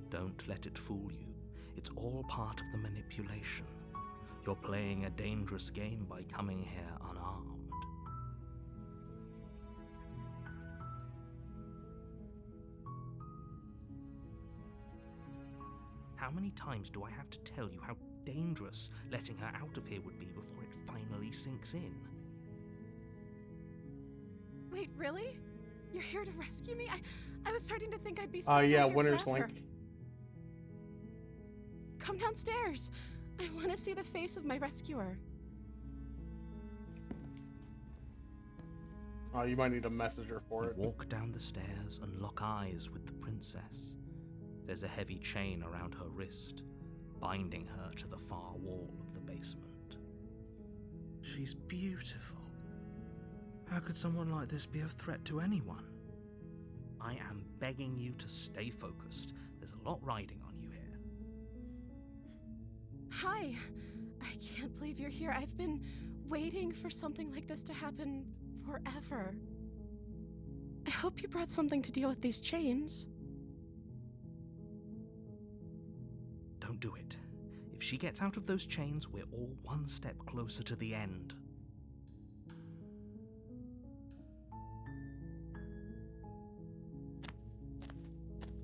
Don't let it fool you. It's all part of the manipulation. You're playing a dangerous game by coming here unarmed. How many times do I have to tell you how dangerous letting her out of here would be before it finally sinks in?
Wait, really? You're here to rescue me? I was starting to think I'd be stuck
Yeah,
down here
Winter's
forever.
Link.
Come downstairs. I want to see the face of my rescuer.
Oh, you might need a messenger for
You
it.
walk down the stairs and lock eyes with the princess. There's a heavy chain around her wrist, binding her to the far wall of the basement. She's beautiful. How could someone like this be a threat to anyone? I am begging you to stay focused. There's a lot riding on you here.
Hi. I can't believe you're here. I've been waiting for something like this to happen forever. I hope you brought something to deal with these chains.
Don't do it. If she gets out of those chains, we're all one step closer to the end.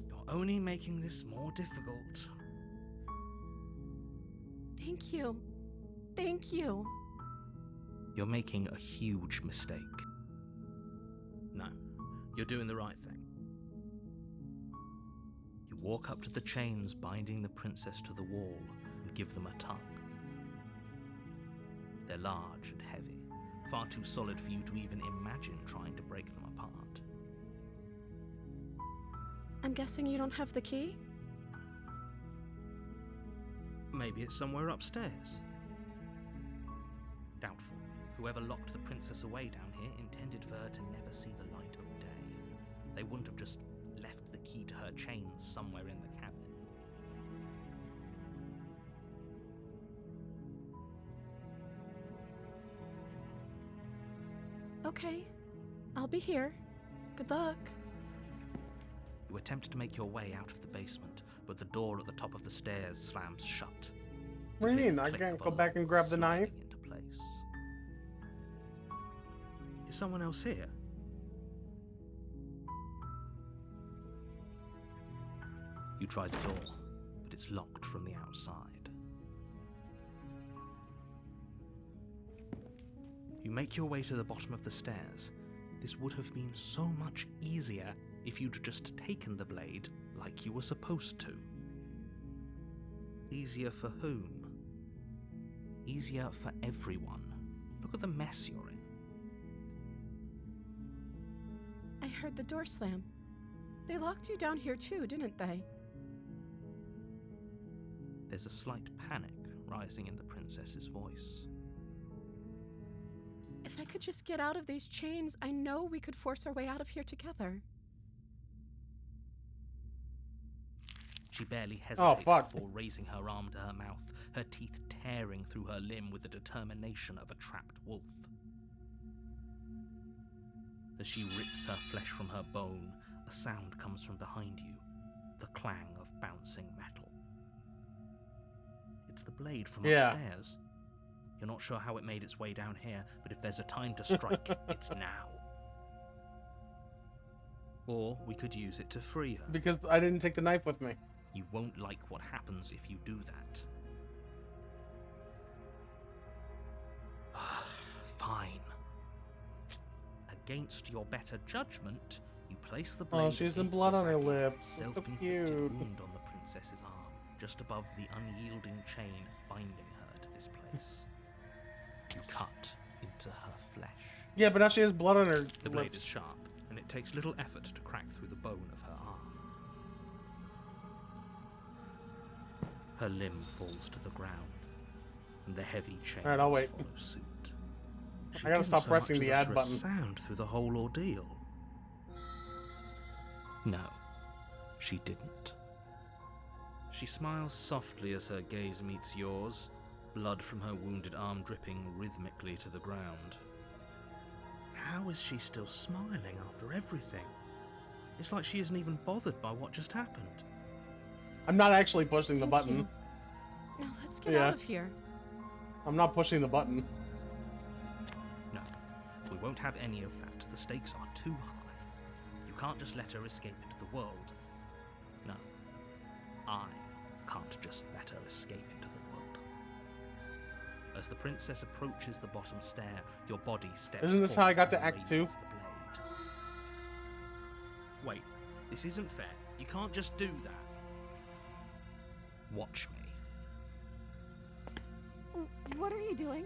You're only making this more difficult.
Thank you. Thank you.
You're making a huge mistake. No, you're doing the right thing. You walk up to the chains binding the princess to the wall and give them a tug. They're large and heavy, far too solid for you to even imagine trying to break them apart.
I'm guessing you don't have the key?
Maybe it's somewhere upstairs. Doubtful. Whoever locked the princess away down here intended for her to never see the light of day. They wouldn't have just left the key to her chains somewhere in the cabin.
Okay. I'll be here. Good luck.
You attempt to make your way out of the basement, but the door at the top of the stairs slams shut.
What do you mean? I
Click
can't
of
go
a
back and
lock
grab the knife?
sliding into place. Is someone else here? You try the door, but it's locked from the outside. You make your way to the bottom of the stairs, This would have been so much easier if you'd just taken the blade like you were supposed to. Easier for whom? Easier for everyone. Look at the mess you're in.
I heard the door slam. They locked you down here too, didn't they?
There's a slight panic rising in the princess's voice.
If I could just get out of these chains, I know we could force our way out of here together.
She barely hesitated
fuck.
before raising her arm to her mouth, her teeth tearing through her limb with the determination of a trapped wolf. As she rips her flesh from her bone, a sound comes from behind you, the clang of bouncing metal. It's the blade from upstairs. You're not sure how it made its way down here, but if there's a time to strike, it's now. Or we could use it to free her.
Because I didn't take the knife with me.
You won't like what happens if you do that. Fine. Against your better judgment, you place the blade.
Oh, she's in
against
blood
the
on her
ragged,
lips. So
self-inflicted
cute.
wound on the princess's arm, just above the unyielding chain binding her to this place. You cut into her flesh.
Yeah, but now she has blood on her
The blade is
lips.
sharp, and it takes little effort to crack through the bone of her arm. Her limb falls to the ground, and the heavy chains
Alright, I'll wait.
follow suit. She
I gotta
didn't
stop
so
pressing
much
the
as
add
utter a
button.
sound through the whole ordeal. No, she didn't. She smiles softly as her gaze meets yours, blood from her wounded arm dripping rhythmically to the ground. How is she still smiling after everything? It's like she isn't even bothered by what just happened.
I'm not actually pushing the
Thank
button.
you. Now let's get
Yeah.
out of here.
I'm not pushing the button.
No, we won't have any of that. The stakes are too high. You can't just let her escape into the world. No, I can't just let her escape into the world. As the princess approaches the bottom stair, your body steps
Isn't this how I got to
forward and
Act 2?
raises the blade. Wait, this isn't fair. You can't just do that. Watch me.
What are you doing?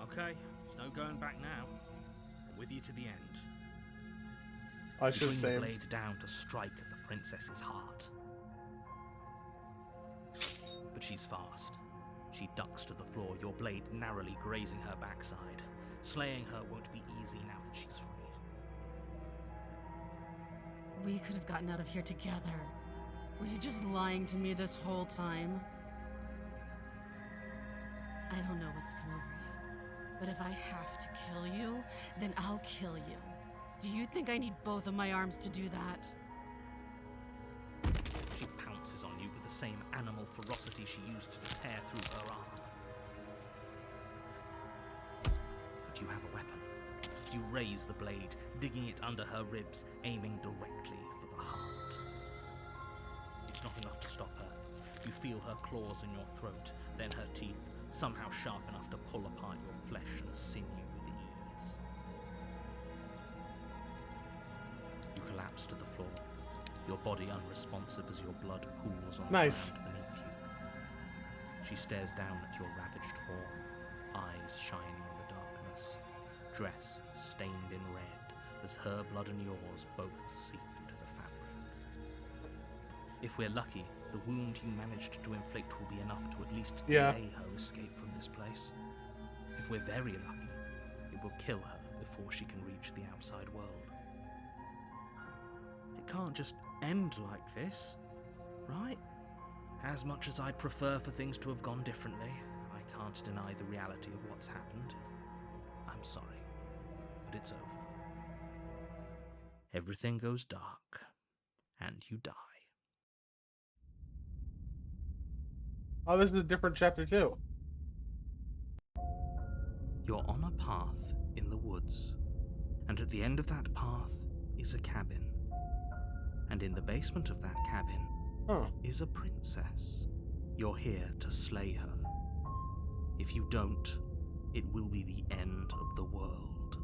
Okay, there's no going back now. I'm with you to the end.
I
You
should
bring the
have
blade
saved.
down to strike at the princess's heart. But she's fast. She ducks to the floor, your blade narrowly grazing her backside. Slaying her won't be easy now that she's free.
We could have gotten out of here together. Were you just lying to me this whole time? I don't know what's come over you, but if I have to kill you, then I'll kill you. Do you think I need both of my arms to do that?
She pounces on you with the same animal ferocity she used to tear through her arm. But you have a weapon. You raise the blade, digging it under her ribs, aiming directly for the heart. It's not enough to stop her. You feel her claws in your throat, then her teeth, somehow sharp enough to pull apart your flesh and sinew with ease. You collapse to the floor, your body unresponsive as your blood pools on
Nice.
the ground beneath you. She stares down at your ravaged form, eyes shining in the darkness, dress stained in red as her blood and yours both seep into the fabric. If we're lucky, the wound you managed to inflict will be enough to at least
Yeah.
delay her escape from this place. If we're very lucky, it will kill her before she can reach the outside world. It can't just end like this, right? As much as I'd prefer for things to have gone differently, I can't deny the reality of what's happened. I'm sorry, but it's over. Everything goes dark, and you die.
Oh, this is a different chapter too.
You're on a path in the woods, and at the end of that path is a cabin. And in the basement of that cabin
Huh.
is a princess. You're here to slay her. If you don't, it will be the end of the world.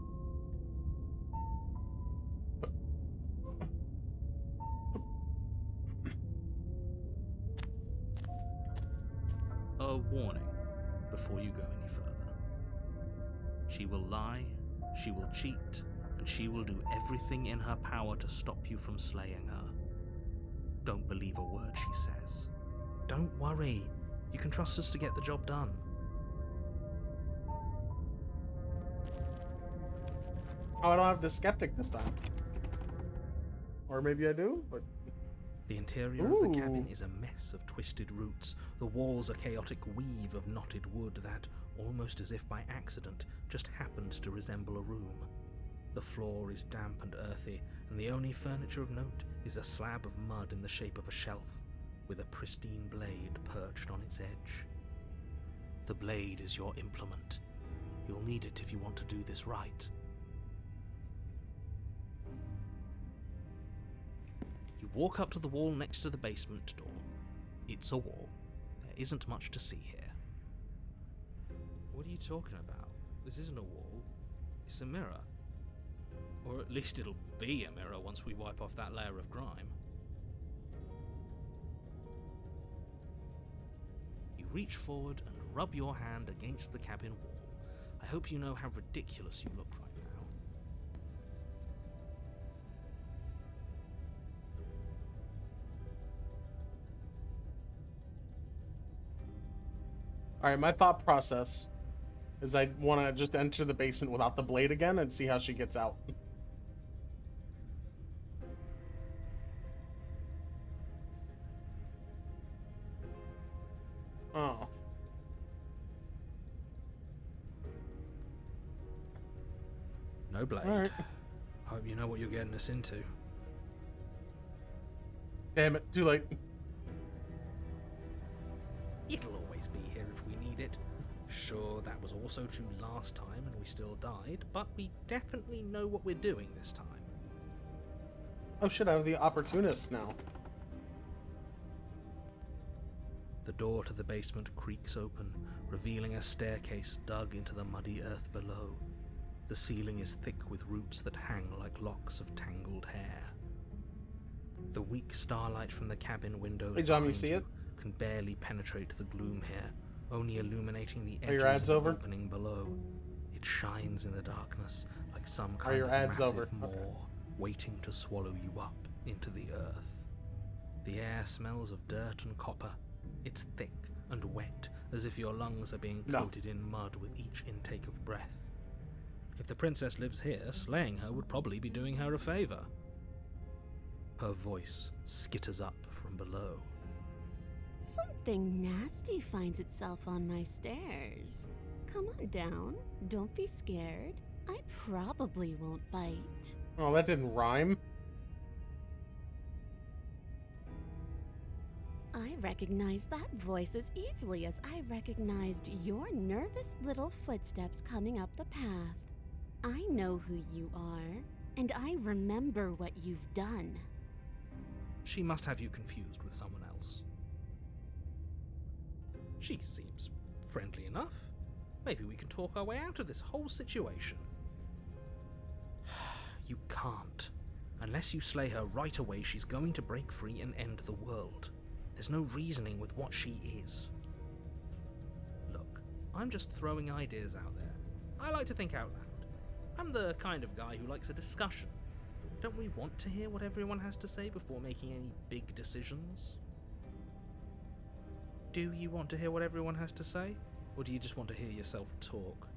A warning before you go any further. She will lie, she will cheat, and she will do everything in her power to stop you from slaying her. Don't believe a word she says.
Don't worry. You can trust us to get the job done.
Oh, I don't have the skeptic this time. Or maybe I do, but...
The interior of the cabin
Ooh.
is a mess of twisted roots. The walls a chaotic weave of knotted wood that, almost as if by accident, just happened to resemble a room. The floor is damp and earthy, and the only furniture of note is a slab of mud in the shape of a shelf, with a pristine blade perched on its edge.
The blade is your implement. You'll need it if you want to do this right. You walk up to the wall next to the basement door. It's a wall. There isn't much to see here.
What are you talking about? This isn't a wall. It's a mirror. Or at least it'll be a mirror once we wipe off that layer of grime.
You reach forward and rub your hand against the cabin wall. I hope you know how ridiculous you look right now.
Alright, my thought process is I want to just enter the basement without the blade again and see how she gets out. Oh.
No blade.
Alright.
Hope you know what you're getting us into.
Damn it, too late.
It'll always be here if we need it. Sure, that was also true last time and we still died, but we definitely know what we're doing this time.
Oh shit, I have the opportunist now.
The door to the basement creaks open, revealing a staircase dug into the muddy earth below. The ceiling is thick with roots that hang like locks of tangled hair. The weak starlight from the cabin windows
Hey, John, you
behind
see it?
can barely penetrate the gloom here, only illuminating the
Are your
edges
ads
of
over?
the opening below. It shines in the darkness like some
Are
kind
your
of
ads
massive
over?
maw,
Okay.
waiting to swallow you up into the earth. The air smells of dirt and copper. It's thick and wet, as if your lungs are being
No.
coated in mud with each intake of breath. If the princess lives here, slaying her would probably be doing her a favor. Her voice skitters up from below.
Something nasty finds itself on my stairs. Come on down. Don't be scared. I probably won't bite.
Oh, that didn't rhyme.
I recognize that voice as easily as I recognized your nervous little footsteps coming up the path. I know who you are, and I remember what you've done.
She must have you confused with someone else. She seems friendly enough. Maybe we can talk our way out of this whole situation. You can't. Unless you slay her right away, she's going to break free and end the world. There's no reasoning with what she is. Look, I'm just throwing ideas out there. I like to think out loud. I'm the kind of guy who likes a discussion. Don't we want to hear what everyone has to say before making any big decisions? Do you want to hear what everyone has to say? Or do you just want to hear yourself talk?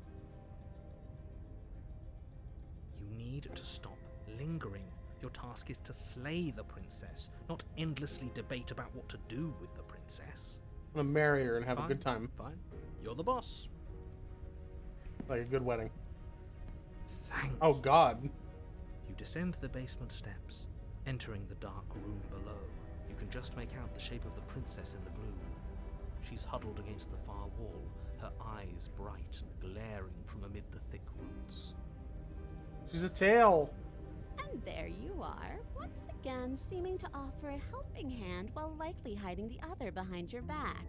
You need to stop lingering. Your task is to slay the princess, not endlessly debate about what to do with the princess.
I'm gonna marry her and have
Fine,
a good time.
Fine. You're the boss.
Like a good wedding.
Thanks.
Oh god.
You descend the basement steps, entering the dark room below. You can just make out the shape of the princess in the gloom. She's huddled against the far wall, her eyes bright and glaring from amid the thick roots.
She's a tail.
And there you are, once again seeming to offer a helping hand while likely hiding the other behind your back.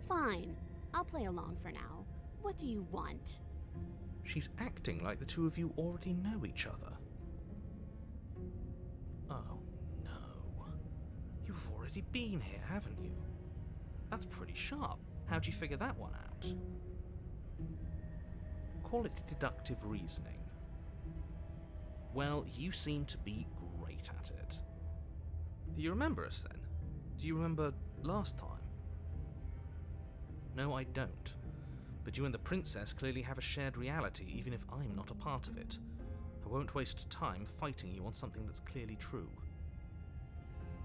Fine, I'll play along for now. What do you want?
She's acting like the two of you already know each other. Oh, no. You've already been here, haven't you? That's pretty sharp. How'd you figure that one out? Call it deductive reasoning. Well, you seem to be great at it. Do you remember us then? Do you remember last time? No, I don't. But you and the princess clearly have a shared reality, even if I'm not a part of it. I won't waste time fighting you on something that's clearly true.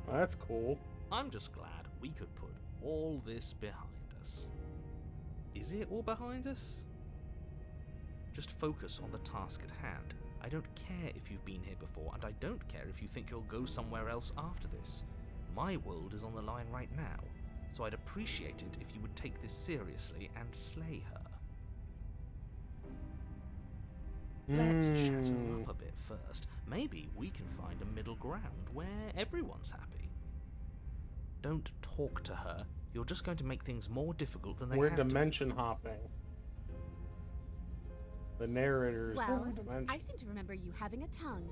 Well, that's cool.
I'm just glad we could put all this behind us. Is it all behind us? Just focus on the task at hand. I don't care if you've been here before, and I don't care if you think you'll go somewhere else after this. My world is on the line right now, so I'd appreciate it if you would take this seriously and slay her. Let's chat her up a bit first. Maybe we can find a middle ground where everyone's happy. Don't talk to her. You're just going to make things more difficult than they
We're
have to be.
dimension hopping. The narrators.
Well,
dimension.
I seem to remember you having a tongue.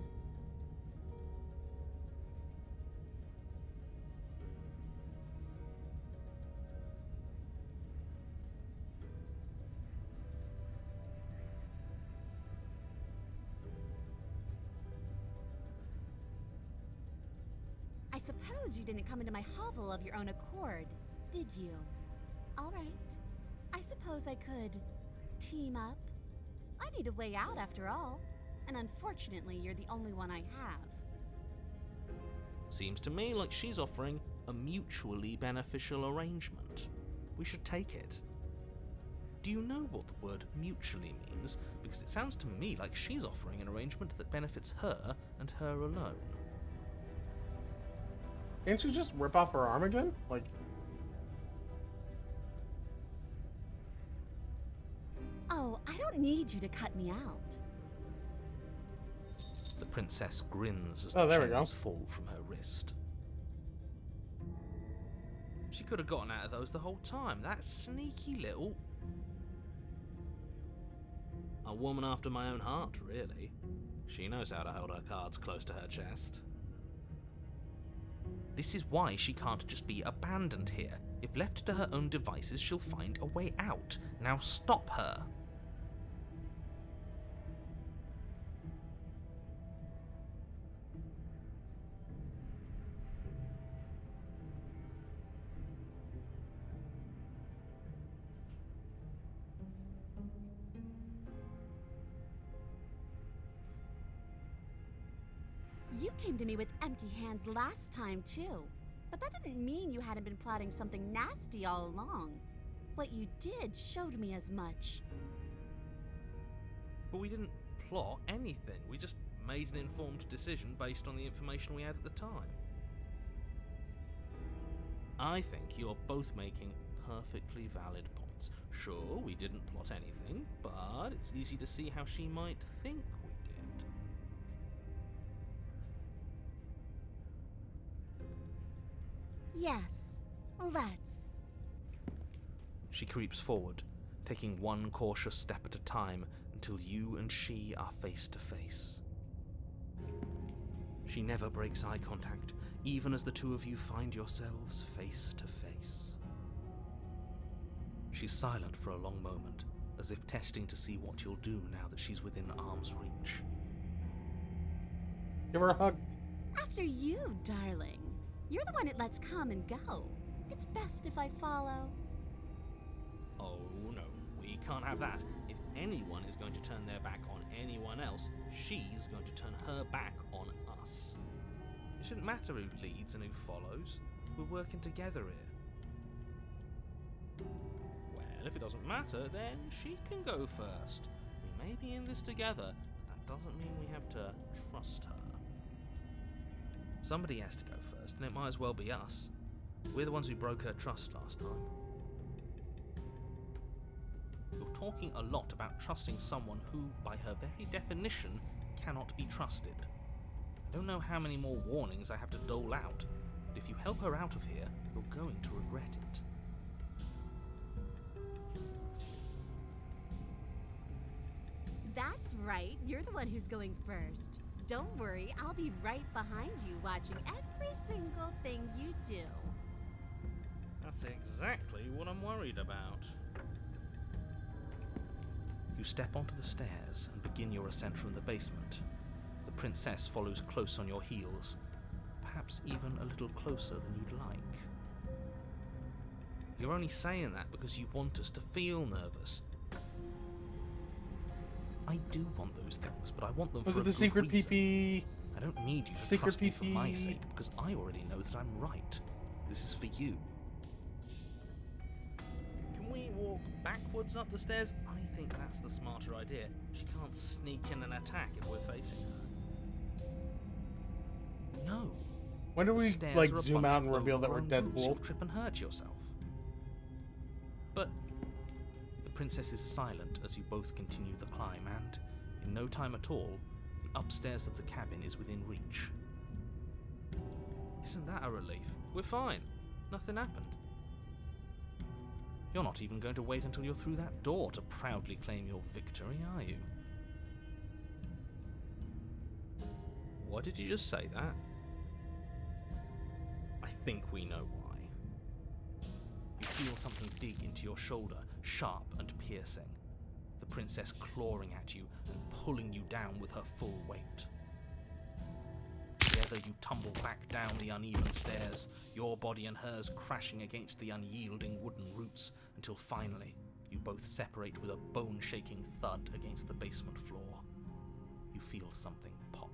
I suppose you didn't come into my hovel of your own accord, did you? All right. I suppose I could team up. I need a way out after all, and unfortunately, you're the only one I have.
Seems to me like she's offering a mutually beneficial arrangement. We should take it. Do you know what the word mutually means? Because it sounds to me like she's offering an arrangement that benefits her and her alone.
Can't you just rip off her arm again? Like,
Oh, I don't need you to cut me out.
The princess grins as
Oh,
the
there we go.
chains fall from her wrist. She could have gotten out of those the whole time. That sneaky little... A woman after my own heart, really. She knows how to hold her cards close to her chest. This is why she can't just be abandoned here. If left to her own devices, she'll find a way out. Now stop her.
You came to me with empty hands last time, too. But that didn't mean you hadn't been plotting something nasty all along. What you did showed me as much.
But we didn't plot anything. We just made an informed decision based on the information we had at the time. I think you're both making perfectly valid points. Sure, we didn't plot anything, but it's easy to see how she might think we did.
Yes, let's.
She creeps forward, taking one cautious step at a time until you and she are face to face. She never breaks eye contact, even as the two of you find yourselves face to face. She's silent for a long moment, as if testing to see what you'll do now that she's within arm's reach.
give her a hug.
After you, darling. You're the one it lets come and go. It's best if I follow.
Oh no, we can't have that. If anyone is going to turn their back on anyone else, she's going to turn her back on us. It shouldn't matter who leads and who follows. We're working together here. Well, if it doesn't matter, then she can go first. We may be in this together, but that doesn't mean we have to trust her. Somebody has to go first, and it might as well be us. We're the ones who broke her trust last time. You're talking a lot about trusting someone who, by her very definition, cannot be trusted. I don't know how many more warnings I have to dole out, but if you help her out of here, you're going to regret it.
That's right, you're the one who's going first. Don't worry, I'll be right behind you watching every single thing you do.
That's exactly what I'm worried about. You step onto the stairs and begin your ascent from the basement. The princess follows close on your heels, perhaps even a little closer than you'd like. You're only saying that because you want us to feel nervous. I do want those things, but I want them for
Look
a
at the
good
secret
reason.
PP.
I don't need you to
Secret
trust me for my
PP.
sake, because I already know that I'm right. This is for you. Can we walk backwards up the stairs? I think that's the smarter idea. She can't sneak in and attack if we're facing her. No.
When do
The
we
stairs
like
are a
zoom
bunch
out
of
and reveal that we're
overgrown roots. You'll
Deadpool?
trip and hurt yourself. But the princess is silent as you both continue the climb, and in no time at all, the upstairs of the cabin is within reach. Isn't that a relief? We're fine. Nothing happened. You're not even going to wait until you're through that door to proudly claim your victory, are you? What did you just say that? I think we know why. You feel something dig into your shoulder, sharp and piercing. The princess clawing at you and pulling you down with her full weight. Together you tumble back down the uneven stairs, your body and hers crashing against the unyielding wooden roots, until finally you both separate with a bone-shaking thud against the basement floor. You feel something pop.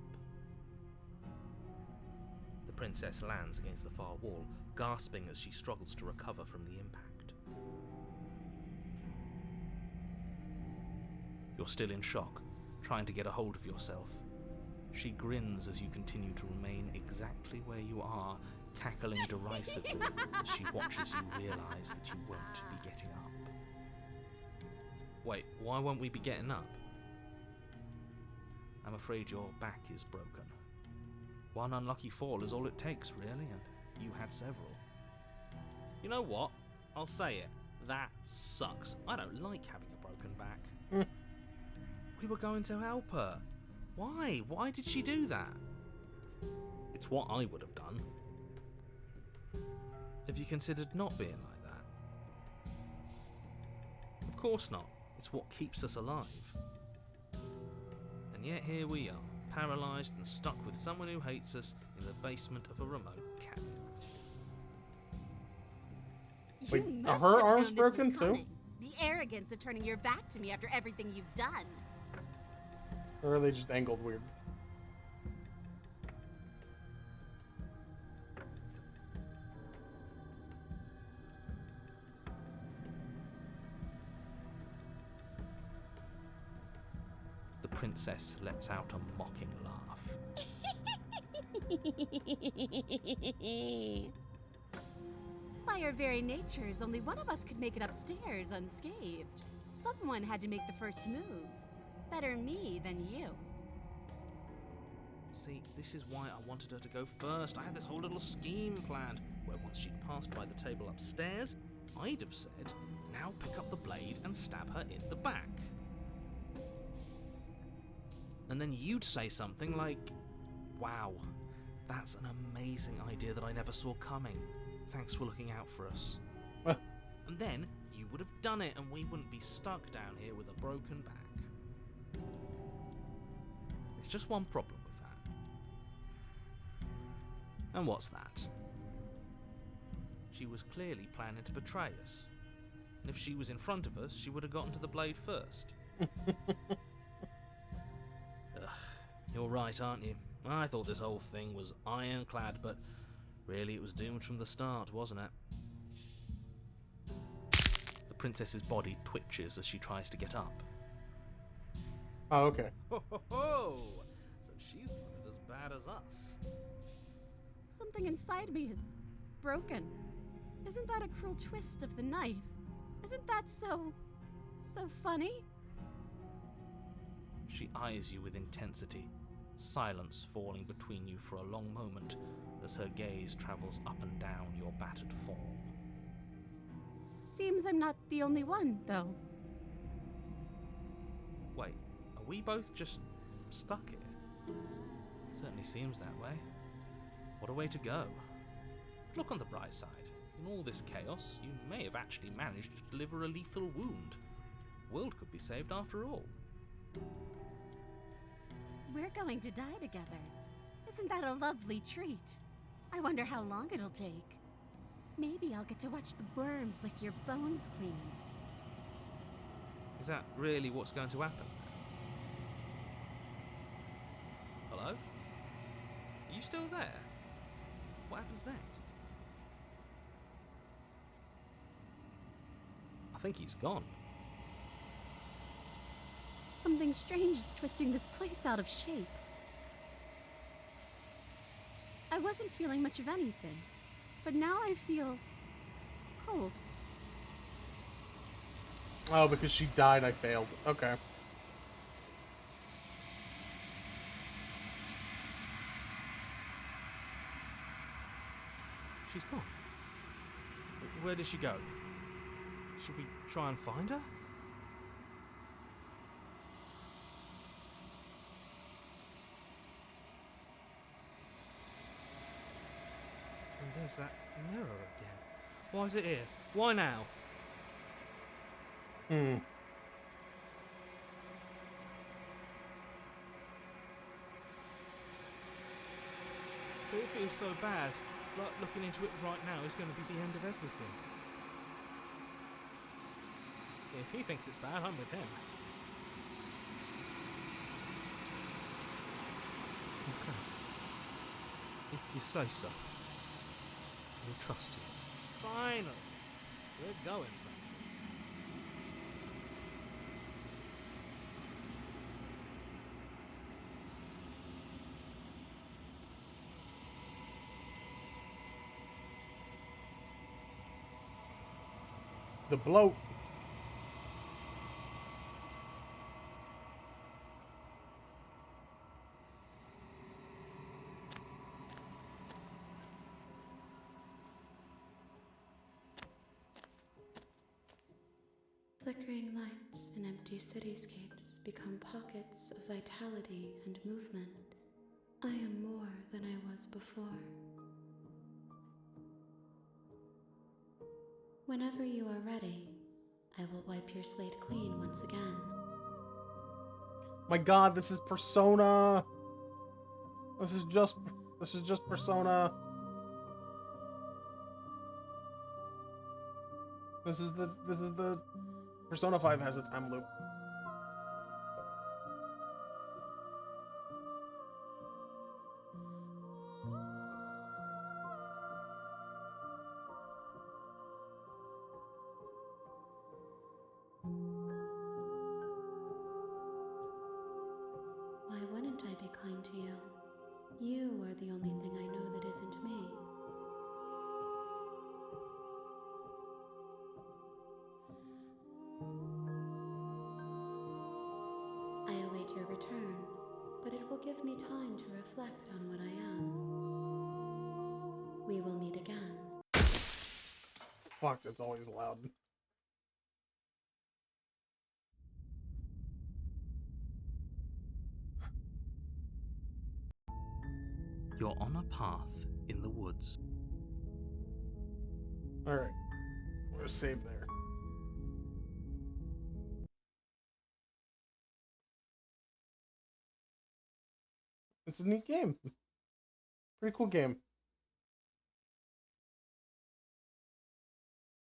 The princess lands against the far wall, gasping as she struggles to recover from the impact. You're still in shock, trying to get a hold of yourself. She grins as you continue to remain exactly where you are, cackling derisively as she watches you realise that you won't be getting up. Wait, why won't we be getting up? I'm afraid your back is broken. One unlucky fall is all it takes, really, and you had several. You know what? I'll say it. That sucks. I don't like having a broken back. We were going to help her. Why? Why did she do that? It's what I would have done. Have you considered not being like that? Of course not. It's what keeps us alive. And yet here we are, paralysed and stuck with someone who hates us in the basement of a remote cabin.
Wait,
You
are
must
her
have
arms
known this
broken
was
too?
coming. The arrogance of turning your back to me after everything you've done.
Or are they just angled weird?
The princess lets out a mocking laugh.
By our very natures, only one of us could make it upstairs unscathed. Someone had to make the first move. Better me than you.
See, this is why I wanted her to go first. I had this whole little scheme planned, where once she'd passed by the table upstairs, I'd have said, now pick up the blade and stab her in the back. And then you'd say something like, wow, that's an amazing idea that I never saw coming. Thanks for looking out for us. And then you would have done it and we wouldn't be stuck down here with a broken back. There's just one problem with that. And what's that? She was clearly planning to betray us. And if she was in front of us, she would have gotten to the blade first. Ugh, you're right, aren't you? I thought this whole thing was ironclad, but really it was doomed from the start, wasn't it? The princess's body twitches as she tries to get up.
Oh, okay.
Ho ho ho! So she's wanted as bad as us.
Something inside me is broken. Isn't that a cruel twist of the knife? Isn't that so funny?
She eyes you with intensity, silence falling between you for a long moment as her gaze travels up and down your battered form.
Seems I'm not the only one, though.
Wait, are we both just stuck here?
Certainly seems that way. What a way to go. But look on the bright side. In all this chaos, you may have actually managed to deliver a lethal wound. The world could be saved after all.
We're going to die together. Isn't that a lovely treat? I wonder how long it'll take. Maybe I'll get to watch the worms lick your bones clean.
Is that really what's going to happen? Hello? Are you still there? What happens next? I think he's gone.
Something strange is twisting this place out of shape. I wasn't feeling much of anything, but now I feel cold.
Oh, because she died, I failed. Okay.
She's gone. Where did she go? Should we try and find her? And there's that mirror again. Why is it here? Why now?
Hmm.
But it feels so bad. Like looking into it right now is going to be the end of everything. If he thinks it's bad, I'm with him. Okay. If you say so, we'll trust you. Finally, we're going places.
The bloat.
Flickering lights in empty cityscapes become pockets of vitality and movement. I am more than I was before. Whenever you are ready, I will wipe your slate clean once again.
My God, this is Persona. This is just Persona. This is the Persona 5 has a time loop.
Why wouldn't I be kind to you? You are the only thing I know that isn't me. I await your return, but it will give me time to reflect on what I am. We will meet again.
Fuck, it's always loud.
You're on a path in the woods.
Alright. I'm gonna save there. It's a neat game. Pretty cool game.